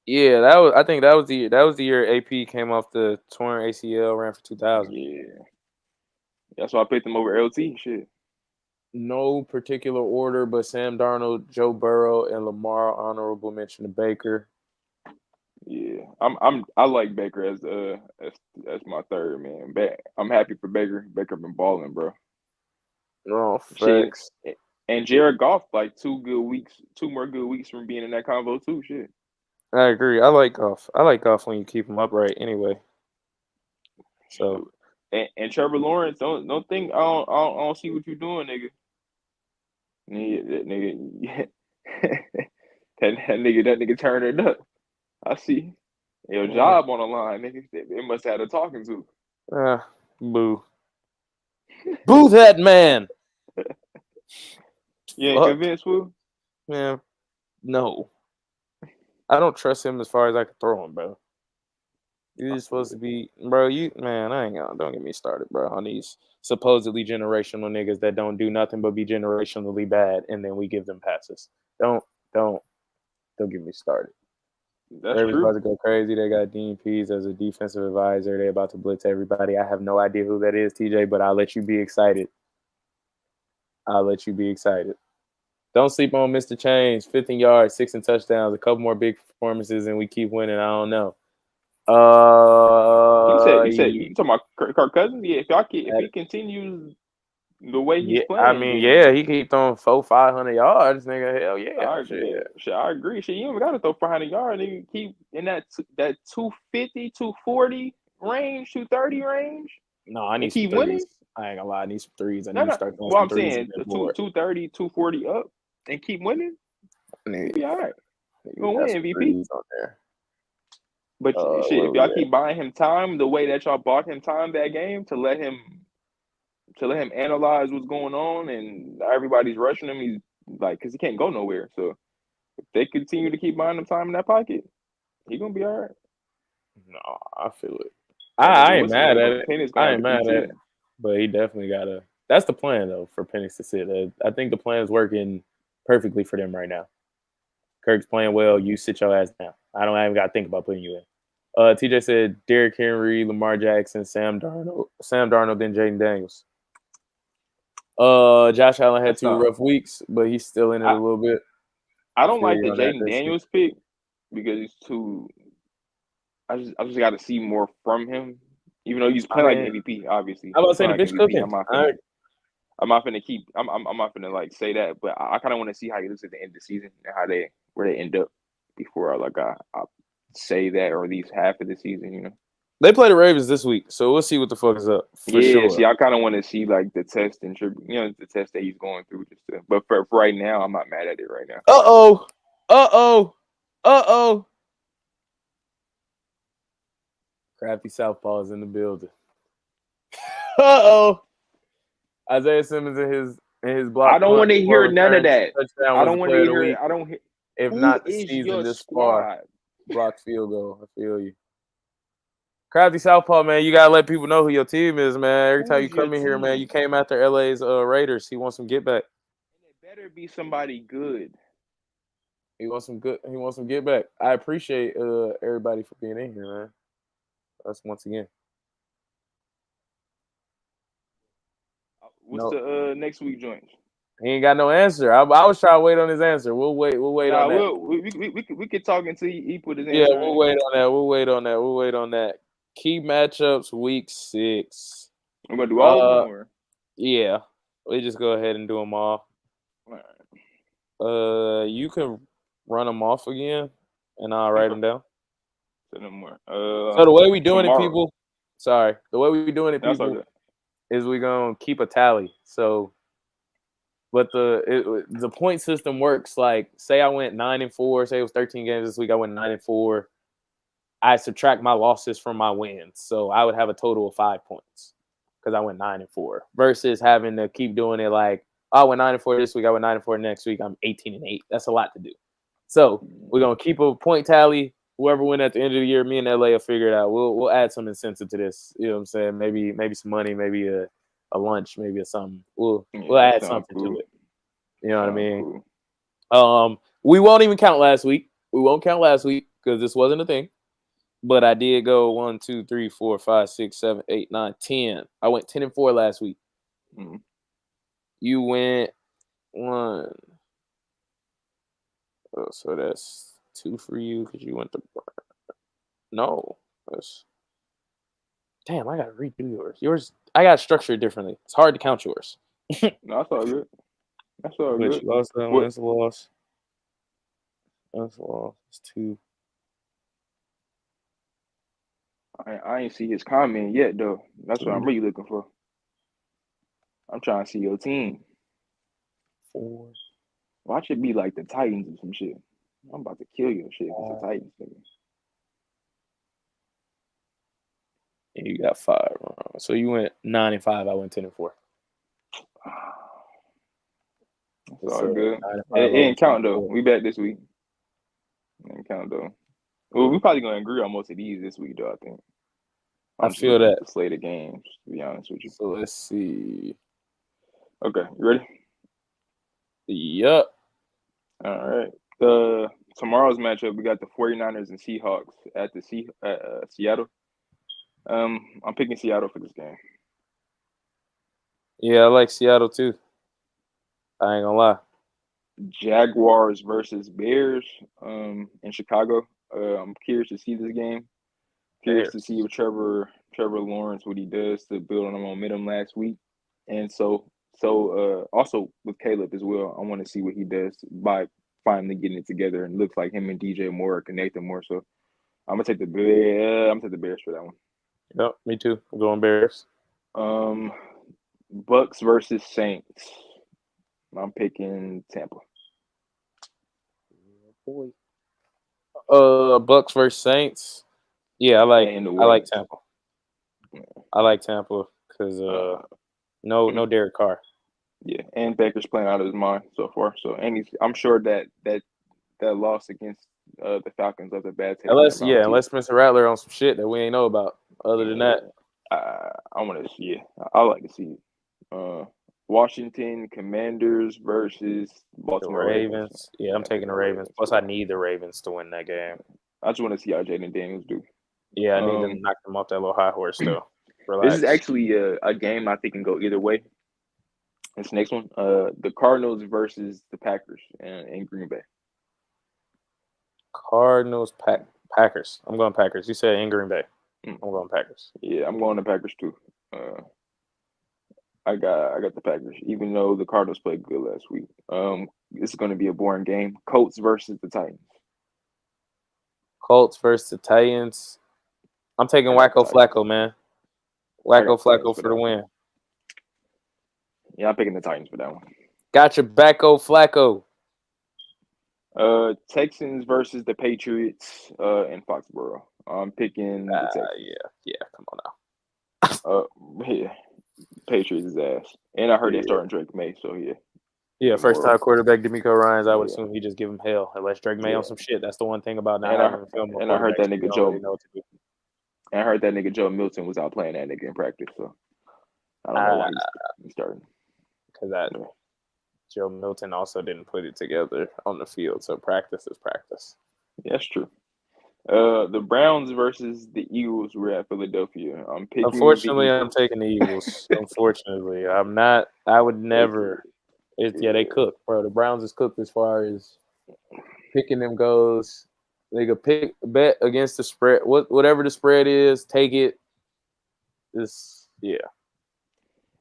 Yeah, I think that was the year AP came off the torn ACL, ran for 2,000. Yeah, that's why I picked him over LT. Shit. No particular order, but Sam Darnold, Joe Burrow, and Lamar. Honorable mention to Baker. Yeah, I like Baker as my third man. I'm happy for Baker. Baker been balling, bro. Oh, facts. Shit. And Jared Goff, like 2 more good weeks from being in that convo too. Shit. I agree. I like Goff. When you keep him upright. Anyway. So. And Trevor Lawrence, don't think I don't see what you're doing, nigga. Nigga, that nigga turned it up. I see. Your job on the line, nigga. It must have had a talking to. Boo. Boo that man. You ain't convinced, Woo? Man, no. I don't trust him as far as I can throw him, bro. You're just supposed to be, bro. Don't get me started, bro. On these supposedly generational niggas that don't do nothing but be generationally bad, and then we give them passes. Don't get me started. That's Everybody's true. about to go crazy. They got Dean Pease as a defensive advisor. They're about to blitz everybody. I have no idea who that is, TJ, but I'll let you be excited. Don't sleep on Mr. Chains. 15 yards, 6 touchdowns, a couple more big performances, and we keep winning. I don't know. You said you talking about Kirk Cousins? Yeah, if he continues The way he's Yeah, playing. I mean, yeah, he keep throwing 400-500 yards, nigga. Hell yeah, I agree. Shit, you don't got to throw 400 yards. Nigga, keep in that 250, 240 range, 230 range. No, I need some keep threes. winning. I ain't gonna lie, I need some threes. I need No. to start throwing Well, some I'm threes saying at that board. 230, 240 up and keep winning. You'll be all right. You're gonna win MVP. Threes on there. But shit, if y'all keep buying him time the way that y'all bought him time that game to let him analyze what's going on, and everybody's rushing him, he's like, because he can't go nowhere. So if they continue to keep buying him time in that pocket, he's gonna be all right. No, I feel it. I ain't mad at it. I ain't mad at it. But he definitely gotta. That's the plan though for Penix to sit. I think the plan is working perfectly for them right now. Kirk's playing well. You sit your ass down. I even got to think about putting you in. TJ said Derrick Henry, Lamar Jackson, Sam Darnold, then Jaden Daniels. Josh Allen had two rough weeks, but he's still in it a little bit. I don't like the Jaden Daniels pick because he's too. I just got to see more from him, even though he's playing like MVP. Obviously, I was saying the bitch cooking. I'm not finna keep. I'm not finna like say that, but I kind of want to see how he looks at the end of the season and where they end up before I say that, or at least half of the season. You know, they play the Ravens this week, so we'll see what the fuck is up. For sure. See, I kind of want to see like the test and the test that he's going through. But for right now, I'm not mad at it right now. Crafty Southpaw is in the building. Isaiah Simmons in his block. I don't want to hear none of that. I don't want to hear. I don't. If not the season this far, block field goal. I feel you. Crafty Southpaw, man, you gotta let people know who your team is, man. Every time you come in here, man, you came after LA's Raiders. He wants some get back. It better be somebody good. He wants some get back. I appreciate everybody for being in here, man. That's once again. What's the next week joints? He ain't got no answer. I was trying to wait on his answer. We'll wait on that. We could talk until he put his answer. Yeah, we'll wait on that. Key matchups week 6. We're gonna do all of them. Yeah, we just go ahead and do them all. You can run them off again, and I'll write them down. Say no more. So the way we doing it, people. Sorry, the way we doing it, people, is we gonna keep a tally. So, but the point system works like, say I went 9-4. Say it was 13 games this week. I went 9-4. I subtract my losses from my wins, so I would have a total of 5 points because I went 9-4. Versus having to keep doing it like, I went 9-4 this week. I went 9-4 next week. I'm 18-8. That's a lot to do. So we're gonna keep a point tally. Whoever win at the end of the year, me and LA will figure it out. We'll add some incentive to this. You know what I'm saying? Maybe some money, maybe a lunch, maybe something. We'll add something to it. You know what I mean? Cool. We won't even count last week. We won't count last week because this wasn't a thing. But I did go 1, 2, 3, 4, 5, 6, 7, 8, 9, 10. I went 10-4 last week. Mm-hmm. You went 1. Oh, so that's 2 for you because you went to. No, that's. Damn, I gotta redo yours. Yours, I gotta structure it differently. It's hard to count yours. No, that's all good. That's all good. You lost that one. That's a loss. That's a loss. It's 2. I ain't see his comment yet, though. That's what I'm really looking for. I'm trying to see your team. 4. Watch it be like the Titans or some shit. I'm about to kill your shit because the Titans. And you got 5 wrong. So you went 9-5. I went 10-4. It's all good. It ain't count though. We back this week. It ain't count though. Well, we probably gonna agree on most of these this week, though. I think. I feel that. The slate of games, to be honest with you. So let's see. Okay, you ready? Yep. All right. Tomorrow's matchup, we got the 49ers and Seahawks at Seattle. I'm picking Seattle for this game. Yeah, I like Seattle too. I ain't gonna lie. Jaguars versus Bears in Chicago. I'm curious to see this game. Curious to see if Trevor Lawrence, what he does to build on the momentum last week. And so So also with Caleb as well, I want to see what he does by finally getting it together, and looks like him and DJ Moore are connected more. So I'm gonna take the Bears for that one. Yep, me too. I'm going Bears. Bucks versus Saints. I'm picking Tampa. Boy. Bucks versus Saints. Yeah, I like Tampa. I like Tampa because no Derek Carr. Yeah, and Baker's playing out of his mind so far. So, and I'm sure that loss against the Falcons was a bad taste. Unless Spencer Rattler on some shit that we ain't know about. Other than that, I want to see it. I like to see it. Washington Commanders versus Baltimore Ravens. Yeah, I'm taking the Ravens. Plus, I need the Ravens to win that game. I just want to see how Jaden Daniels do. Yeah, I need them to knock them off that little high horse, though. This is actually a game I think can go either way. This next one, the Cardinals versus the Packers in Green Bay. Cardinals, Packers. I'm going Packers. You said in Green Bay. I'm going Packers. Yeah, I'm going to Packers too. I got the Packers, even though the Cardinals played good last week. This is going to be a boring game. Colts versus the Titans. Colts versus the Titans. I'm taking Wacko Flacco, man. Wacko Flacco for the win. Yeah, I'm picking the Titans for that one. Got your backo Flacco. Texans versus the Patriots in Foxborough. I'm picking the Texans. Yeah, come on now. Yeah, Patriots' ass. And I heard they're starting Drake May, so yeah. Yeah, first-time quarterback D'Amico Ryans. I would assume he just give him hell unless Drake May on some shit. That's the one thing about not having film. And I heard that nigga Joe. And I heard that nigga Joe Milton was out playing that nigga in practice, so I don't know why he's starting. Because Joe Milton also didn't put it together on the field, so practice is practice. Yeah, that's true. The Browns versus the Eagles were at Philadelphia. Unfortunately, I'm taking the Eagles. Unfortunately, I'm not. I would never. They cook, bro. The Browns is cooked as far as picking them goes. They could bet against the spread. Whatever the spread is, take it. As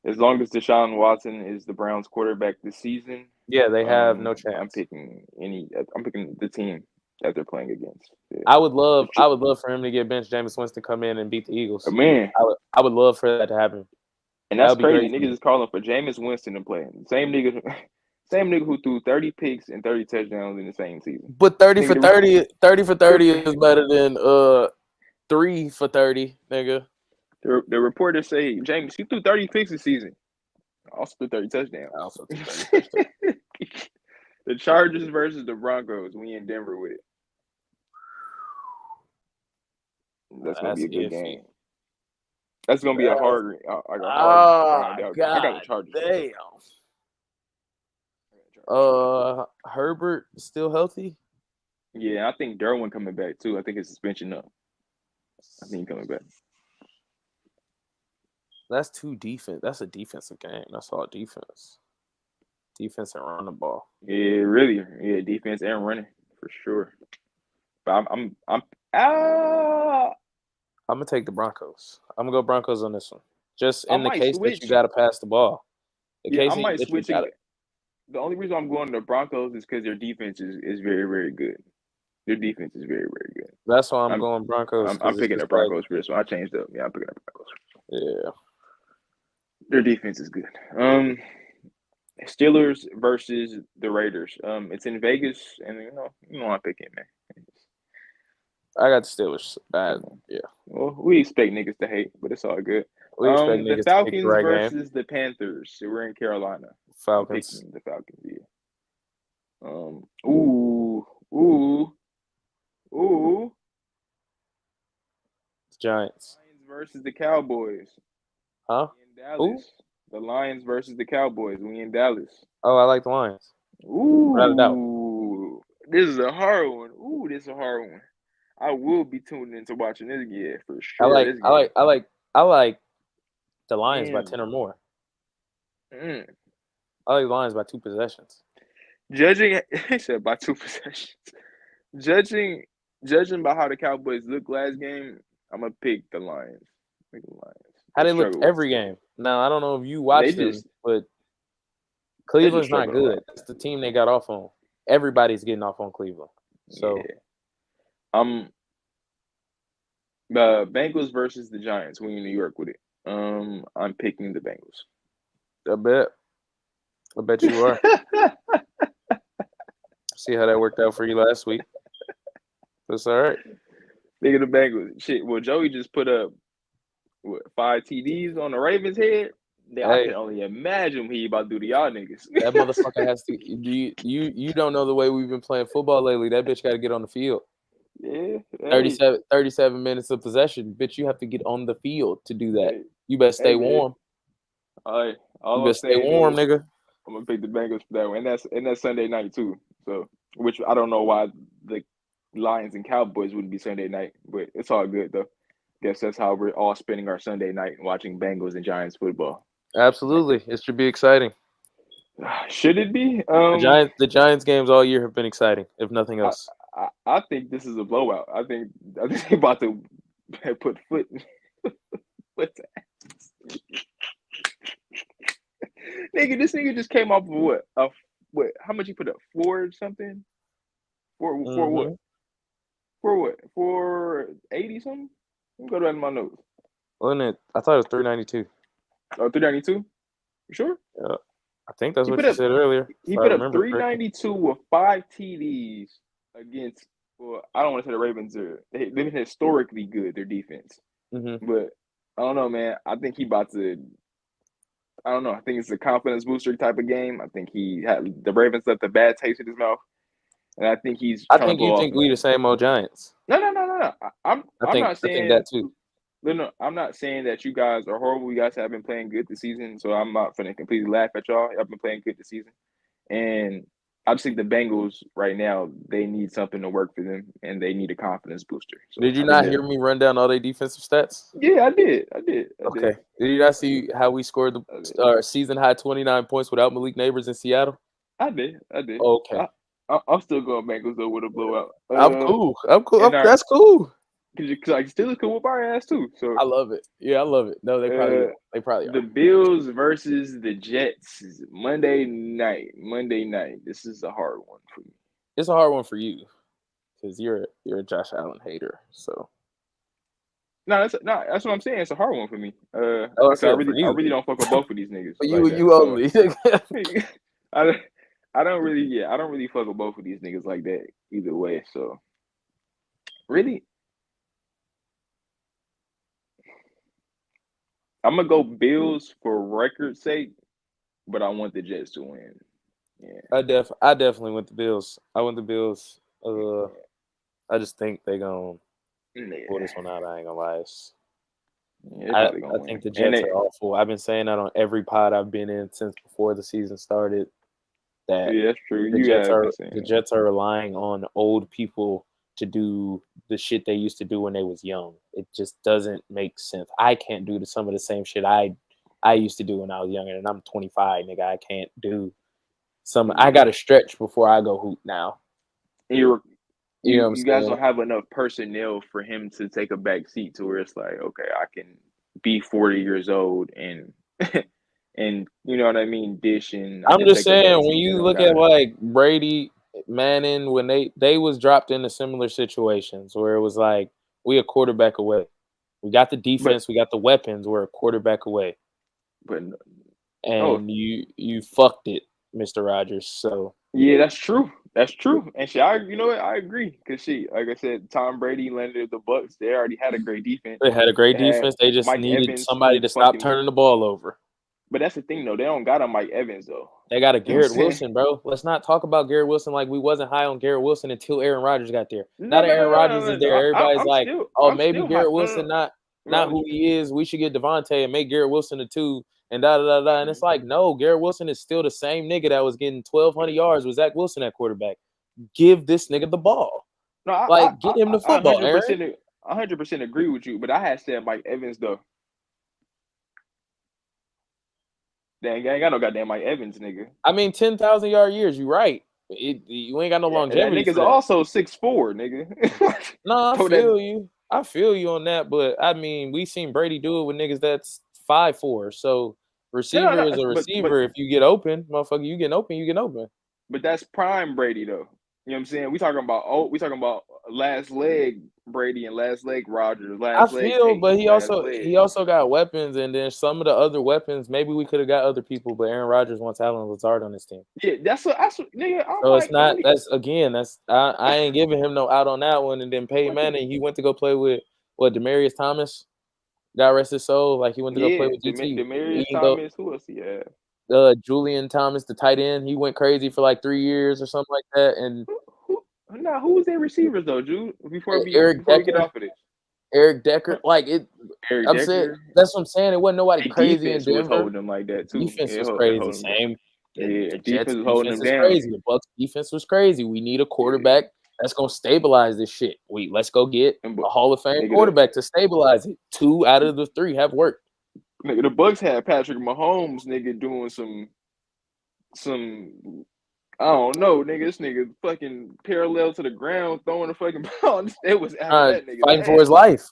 long as Deshaun Watson is the Browns quarterback this season, yeah, they have no chance. I'm picking the team that they're playing against. Yeah. I would love for him to get benched. Jameis Winston come in and beat the Eagles. Man, I would love for that to happen. And that's crazy. Niggas is calling for Jameis Winston to play. Same nigga who threw 30 picks and 30 touchdowns in the same season. But 30 for 30 is better than 3 for 30, nigga. The reporters say, Jameis, you threw 30 picks this season. I also threw 30 touchdowns. The Chargers versus the Broncos. We in Denver with it. That's going to be a good game. That's going to be a hard I got the Chargers. Damn. Herbert still healthy? Yeah, I think Derwin coming back too. I think his suspension up. I think he's coming back. That's defense. That's a defensive game. That's all defense. Defense and run the ball. Yeah, really. Yeah, defense and running for sure. But I'm gonna take the Broncos. I'm gonna go Broncos on this one. Just in the case that you gotta pass the ball. I might switch it. The only reason I'm going to the Broncos is because their defense is very, very good. Their defense is very, very good. That's why I'm going Broncos. I'm picking the Broncos for this one. I changed up. Yeah, I'm picking the Broncos. Yeah. Their defense is good. Steelers versus the Raiders. It's in Vegas, and you know I'm picking, man. I got the Steelers. Yeah. Well, we expect niggas to hate, but it's all good. We expect the Falcons versus the Panthers. So we're in Carolina. Falcons. The Falcons, yeah. Ooh. Giants. Lions versus the Cowboys. Huh? In Dallas. Ooh. The Lions versus the Cowboys. We in Dallas. Oh, I like the Lions. Ooh. Without a doubt. This is a hard one. I will be tuned into watching this. Yeah, for sure. I like the Lions by 10 or more. I like the Lions by 2 possessions. Judging, he said by 2 possessions. Judging by how the Cowboys looked last game, I'm gonna pick the Lions. How they look every game. Now I don't know if you watched them, but Cleveland's not good. That's the team they got off on. Everybody's getting off on Cleveland. So, the Bengals versus the Giants. We in New York with it. I'm picking the Bengals. I bet you are. See how that worked out for you last week. That's all right. Nigga, the Bengals. Shit. Well, Joey just put up 5 TDs on the Ravens' head. I can only imagine what he about to do to y'all niggas. That motherfucker has to. You don't know the way we've been playing football lately. That bitch got to get on the field. Yeah. 37 minutes of possession. Bitch, you have to get on the field to do that. You better stay warm. All right. You better stay warm, nigga. I'm gonna pick the Bengals for that one, and that's Sunday night too. So, which I don't know why the Lions and Cowboys wouldn't be Sunday night, but it's all good though. Guess that's how we're all spending our Sunday night watching Bengals and Giants football. Absolutely, it should be exciting. Should it be? The Giants games all year have been exciting, if nothing else. I think this is a blowout. I think they're about to put foot. Nigga, this nigga just came off of what? What? How much he put up? 4 or something? 4 what? 4 what? 480 something? Let me go down to my notes. Wasn't it? I thought it was 392. Oh, 392? You sure? Yeah. I think that's what you said earlier. He put up 392 with 5 TDs against, well, I don't want to say the Ravens they've been historically good, their defense. Mm-hmm. But I don't know, man. I think he about to, I don't know. I think it's a confidence booster type of game. I think the Ravens left a bad taste in his mouth. And I think he's I think you think we the same old Giants. No. I'm not saying I think that too. No, I'm not saying that you guys are horrible. You guys have been playing good this season, so I'm not going to completely laugh at y'all. Y'all been playing good this season. And I just think the Bengals right now, they need something to work for them, and they need a confidence booster. So did you not hear me run down all their defensive stats? Yeah, I did. Okay. Did you not see how we scored the season-high 29 points without Malik Neighbors in Seattle? I did. Okay. I'm still going Bengals, though, with a blowout. I'm cool. That's cool. Because Steelers could whoop our ass too. So I love it. Yeah, I love it. No, they probably are. The Bills versus the Jets Monday night. This is a hard one for me. It's a hard one for you because you're a Josh Allen hater. So that's what I'm saying. It's a hard one for me. I really don't fuck with both of these niggas. you only. I don't really fuck with both of these niggas like that either way. So really. I'm gonna go Bills for record's sake, but I want the Jets to win. Yeah, I definitely went the Bills. I went the Bills. I just think they gonna pull this one out. I ain't gonna lie. I think the Jets are awful. I've been saying that on every pod I've been in since before the season started. That's true. The Jets are relying on old people to do the shit they used to do when they was young. It just doesn't make sense. I can't do some of the same shit I used to do when I was younger, and I'm 25, nigga. I can't do some. I got to stretch before I go hoop now. You guys don't have enough personnel for him to take a back seat to where it's like, okay, I can be 40 years old and and you know what I mean, dish and. I'm just saying when you look at like Brady, Manning, when they was dropped into similar situations where it was like we a quarterback away. We got the defense, we got the weapons, we're a quarterback away. You fucked it, Mr. Rodgers. So yeah, that's true. And you know what? I agree because like I said, Tom Brady landed the Bucs. They already had a great defense. They had a great defense. They just needed somebody to stop turning the ball over. But that's the thing, though. They don't got a Mike Evans, though. They got a Garrett Wilson, bro. Let's not talk about Garrett Wilson like we wasn't high on Garrett Wilson until Aaron Rodgers got there. Now that Aaron Rodgers is there, everybody's like, maybe Garrett Wilson not who he is. We should get Devontae and make Garrett Wilson a 2 and da-da-da-da. And it's like, no, Garrett Wilson is still the same nigga that was getting 1,200 yards with Zach Wilson at quarterback. Give this nigga the ball. No, get him the football, 100% agree with you, but I had said Mike Evans, though. Dang, I ain't got no goddamn Mike Evans, nigga. I mean, 10,000-yard years. You right. You ain't got no longevity. That nigga's also 6'4", nigga. No, I feel you on that, but I mean, we seen Brady do it with niggas that's 5'4". So Receiver is a but receiver. If you get open, motherfucker, you get open. but that's prime Brady though. You know what I'm saying? We talking about last leg Brady and last leg Rodgers, I last leg feel, Peyton, but he last also leg. got weapons, and then some of the other weapons. Maybe we could have got other people, but Aaron Rodgers wants Allen Lazard on his team. Yeah, that's what nigga. I'm So like, it's not. I ain't giving him no out on that one. And then Peyton Manning, he went to go play with Demaryius Thomas. God rest his soul. Like he went to go play with DT. Demaryius Even though Thomas, who else he had? Julian Thomas, the tight end, he went crazy for like 3 years or something like that. And Who was their receivers though, Jude? Before we get off of this, Eric Decker, like it. Eric I'm Decker. saying that's what I'm saying. It wasn't nobody crazy in Denver. Was holding them like that too. Defense was crazy. Same. The Jets defense was holding them down. Crazy. The Bucs defense was crazy. We need a quarterback that's gonna stabilize this shit. Let's go get a Hall of Fame quarterback to stabilize it. 2 out of the 3 have worked. Nigga, the Bucs had Patrick Mahomes, nigga, doing some I don't know, nigga. This nigga fucking parallel to the ground, throwing the fucking ball. It was after that nigga fighting for his life.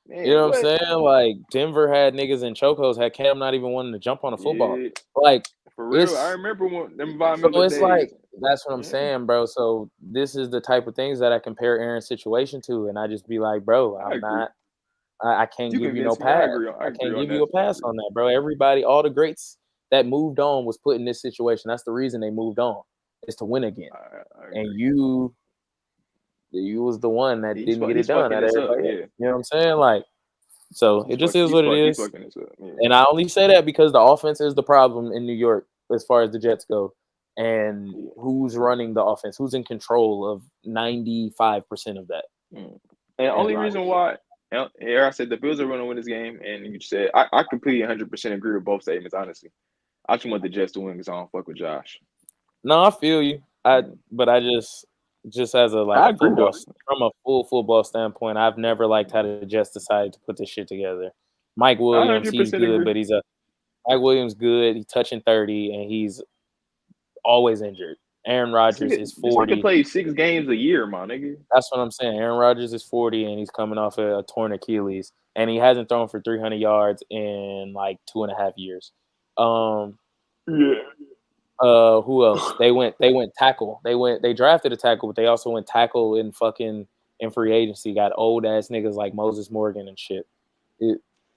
Man, you know what I'm saying? Like Denver had niggas in chokeholds, had Cam not even wanting to jump on a football. Like for real, I remember when them environmental so it's days. like that's what I'm saying, bro. So this is the type of things that I compare Aaron's situation to, and I just be like, bro, I can't give you no pass. I can't give you a pass on that, bro. Everybody, all the greats that moved on was put in this situation. That's the reason they moved on, is to win again. And you was the one that didn't get it done. You know what I'm saying? Like, so it just is what it is. And I only say that because the offense is the problem in New York as far as the Jets go. And who's running the offense? Who's in control of 95% of that? And the only reason why, here I said the Bills are going to win this game, and you said I completely 100% agree with both statements. Honestly, I just want the Jets to win because I don't fuck with Josh. No, I feel you. But I just as a football, from a full football standpoint, I've never liked how the Jets decided to put this shit together. Mike Williams, he's good, but Mike Williams good. He's touching 30, and he's always injured. Aaron Rodgers is 40. He plays 6 games a year, my nigga. That's what I'm saying. Aaron Rodgers is 40, and he's coming off a torn Achilles, and he hasn't thrown for 300 yards in like 2.5 years. Who else? They went tackle. They drafted a tackle, but they also went tackle in free agency. Got old ass niggas like Moses Morgan and shit.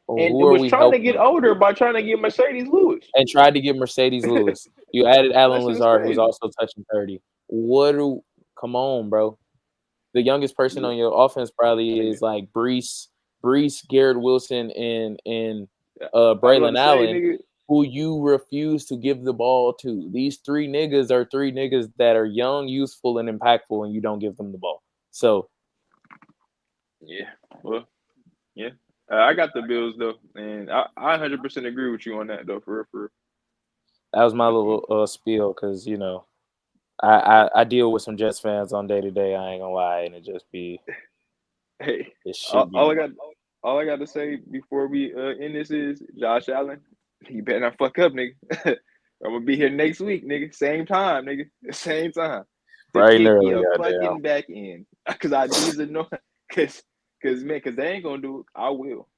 And was trying to get older by trying to get Mercedes Lewis. And tried to get Mercedes Lewis. You added Allen Lazard, who's also touching 30. Come on, bro. The youngest person on your offense probably is like Breece, Garrett Wilson, and Braylon Allen, who you refuse to give the ball to. These 3 niggas are 3 niggas that are young, useful, and impactful, and you don't give them the ball. So, I got the Bills though, and I 100% agree with you on that though. For that was my little spiel, because you know I deal with some Jets fans on day to day. I ain't gonna lie, and it just be all I got to say before we end this is Josh Allen. You better not fuck up, nigga. I'm gonna be here next week, nigga. Same time, nigga. Same time. Right there, fucking back in, because I need to know, because they ain't gonna do it. I will.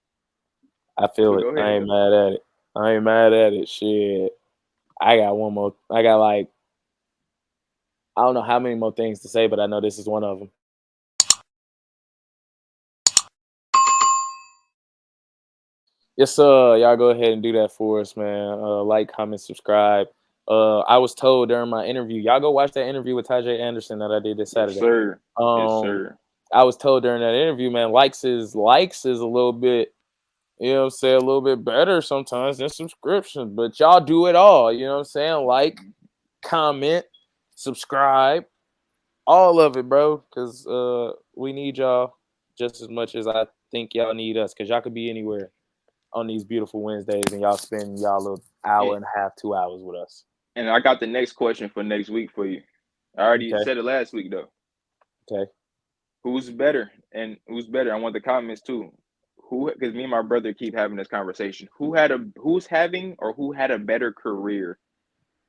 I feel it. I ain't mad at it. Shit. I got one more. I got like, I don't know how many more things to say, but I know this is one of them. Yes, sir. Y'all go ahead and do that for us, man. Like, comment, subscribe. I was told during my interview, y'all go watch that interview with Tajay Anderson that I did this Saturday. Yes, sir. Yes, sir. I was told during that interview, man, likes is a little bit, you know what I'm saying, a little bit better sometimes than subscriptions. But y'all do it all, you know what I'm saying? Like, comment, subscribe, all of it, bro. Because we need y'all just as much as I think y'all need us. Because y'all could be anywhere on these beautiful Wednesdays, and y'all spend y'all little hour and a half, 2 hours with us. And I got the next question for next week for you. I already said it last week, though. Okay. Who's better? And who's better? I want the comments, too. Because me and my brother keep having this conversation. Who had a better career?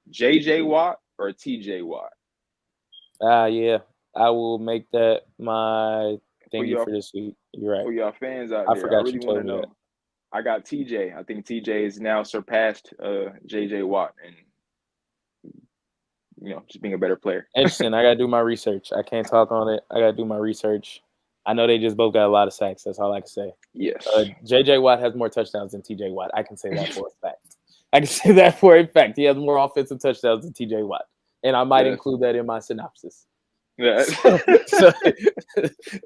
J.J. Watt or T.J. Watt? Yeah. I will make that my thingy for this week. You're right. For y'all fans out there, I forgot you told me that. I got TJ. I think TJ has now surpassed JJ Watt and just being a better player. Interesting. I gotta do my research. I can't talk on it. I gotta do my research. I know they just both got a lot of sacks. That's all I can say. Yes. JJ Watt has more touchdowns than TJ Watt. I can say that for a fact. I can say that for a fact. He has more offensive touchdowns than TJ Watt. And I might include that in my synopsis. Yeah. So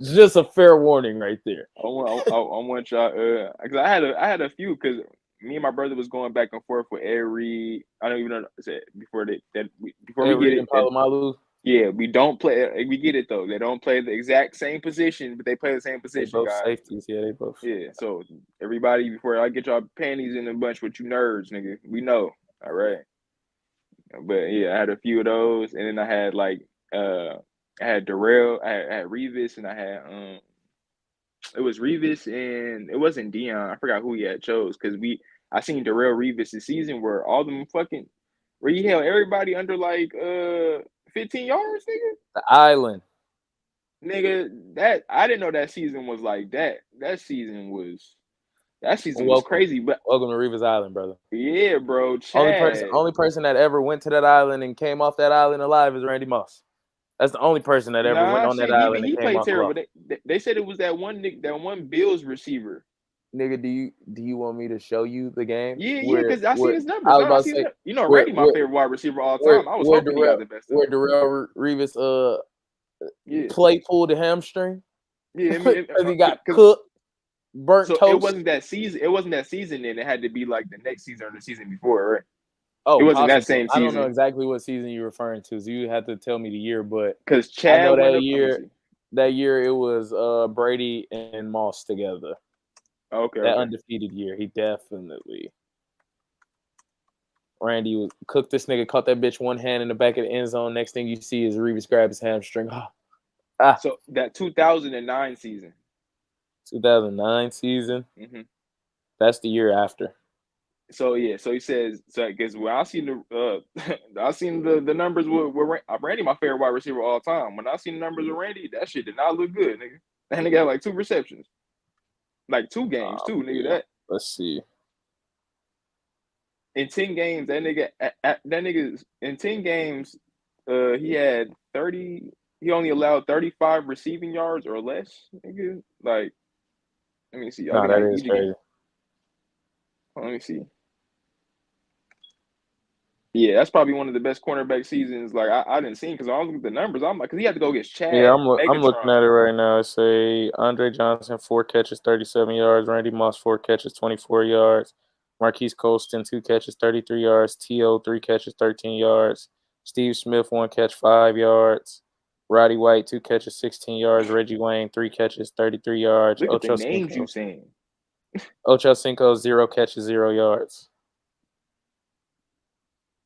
just a fair warning right there. I want y'all because I had a few because me and my brother was going back and forth with Ed Reed. I don't even know before we get it. Palomalu. Yeah, we don't play. We get it though. They don't play the exact same position, but they play the same position. They both guys. Safeties. Yeah, they both. Yeah. So everybody, before I get y'all panties in a bunch with you nerds, nigga, we know. All right. But yeah, I had a few of those, and then I had I had Darrell, I had Revis, and I had it was Revis and it wasn't Dion. I forgot who he had chose because I seen Darrell Revis this season where all them where he held everybody under 15 yards, nigga. The Island. Nigga, that I didn't know that season was like that. That season was crazy. But welcome to Revis Island, brother. Yeah, bro. Only person that ever went to that island and came off that island alive is Randy Moss. That's the only person that ever went on that island. He played terrible. They said it was that one Bills receiver. Nigga, do you want me to show you the game? Yeah, because I see his numbers. Randy, my favorite wide receiver all time. I was hoping he got the best. Where Darrell Revis play pulled the hamstring. Yeah, because he got cooked, burnt toast. It wasn't that season. It wasn't that season. Then it had to be like the next season or the season before, right? Oh, it wasn't that same season. I don't know exactly what season you're referring to, so you have to tell me the year. But because Chad, I know that year it was Brady and Moss together. Okay, that undefeated year, he definitely. Randy cooked this nigga, caught that bitch one hand in the back of the end zone. Next thing you see is Revis grab his hamstring. So that 2009 season. 2009 season. Mm-hmm. That's the year after. So yeah, so he says, because when I seen the numbers with Randy, my favorite wide receiver of all time. When I seen the numbers with Randy, that shit did not look good, nigga. That nigga had like 2 receptions, like 2 games, too, nigga. Yeah. Let's see. In 10 games, that nigga in 10 games, he had 30. He only allowed 35 receiving yards or less, nigga. Like, let me see. No, that is crazy. Let me see. Yeah, that's probably one of the best cornerback seasons. Like I didn't see because I was looking at the numbers. I'm like, because he had to go against Chad. Yeah, I'm looking at it right now. I say Andre Johnson 4 catches, 37 yards. Randy Moss 4 catches, 24 yards. Marquise Colston 2 catches, 33 yards. T.O. 3 catches, 13 yards. Steve Smith 1 catch, 5 yards. Roddy White 2 catches, 16 yards. Reggie Wayne 3 catches, 33 yards. Look at the names you saying. Ocho Cinco 0 catches, 0 yards.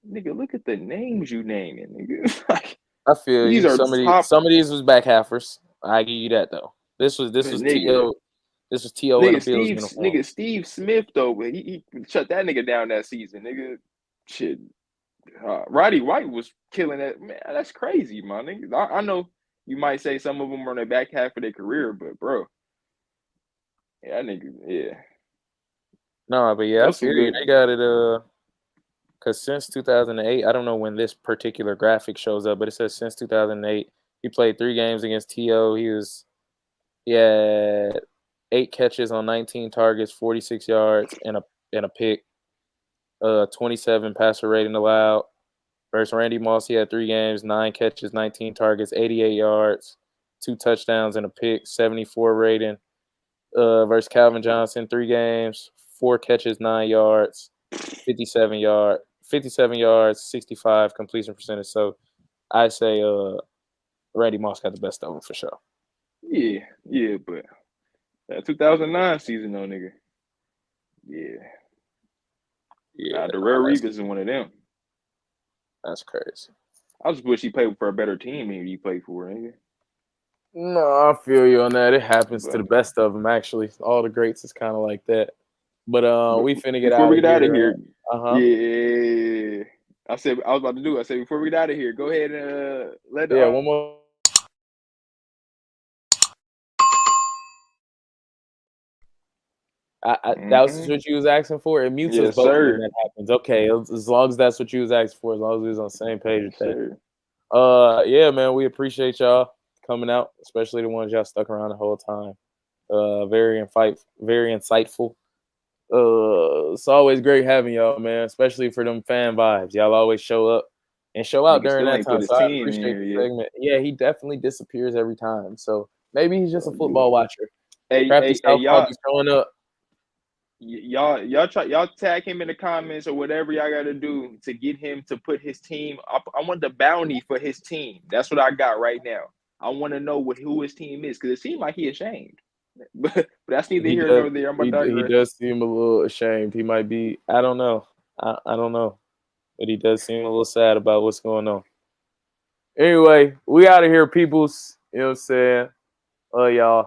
Nigga, look at the names you naming, nigga. Like, I feel you. Some of these was back halfers. I give you that though. This was T.O. This was T.O. in the Bills uniform. Nigga, Steve Smith though, he shut that nigga down that season, nigga. Shit. Roddy White was killing that. Man, that's crazy, my nigga. I know you might say some of them are on the back half of their career, but bro, yeah, that nigga, yeah. No, but yeah, I feel you. They got it. Because since 2008, I don't know when this particular graphic shows up, but it says since 2008, he played 3 games against T.O. He had 8 catches on 19 targets, 46 yards, and a pick. 27 passer rating allowed. Versus Randy Moss, he had 3 games, 9 catches, 19 targets, 88 yards, 2 touchdowns, and a pick, 74 rating. Versus Calvin Johnson, 3 games, 4 catches, 9 yards, 57 yards, 65 completion percentage. So I say Randy Moss got the best of them for sure. Yeah, but that 2009 season though, nigga. Yeah. Darrell Revis is one of them. That's crazy. I just wish he played for a better team than he played for, nigga. No, I feel you on that. It happens to the best of them, actually. All the greats is kind of like that. But we finna get out of here. Before we get out of here, yeah. I said before we get out of here, go ahead and let one more. That was what you was asking for. It mutes us Yes, both sir. when that happens. Okay, as long as that's what you was asking for, as long as we was on the same page with that. Sir. Yeah, man, we appreciate y'all coming out, especially the ones y'all stuck around the whole time. Very insightful. It's always great having y'all, man, especially for them fan vibes. Y'all always show up and show out Nigga during still that ain't time. put his So I team in appreciate here the yet. segment. Yeah, he definitely disappears every time. So maybe he's just a football watcher. Hey, Crafty Southpaw y'all. be showing up. Y'all tag him in the comments or whatever y'all got to do to get him to put his team up. I want the bounty for his team. That's what I got right now. I want to know who his team is, because it seems like he ashamed. But that's neither here nor there. I'm about to He does seem a little ashamed. He might be. I don't know. I don't know, but he does seem a little sad about what's going on. Anyway, we out of here, peoples. You know what I'm saying? Y'all.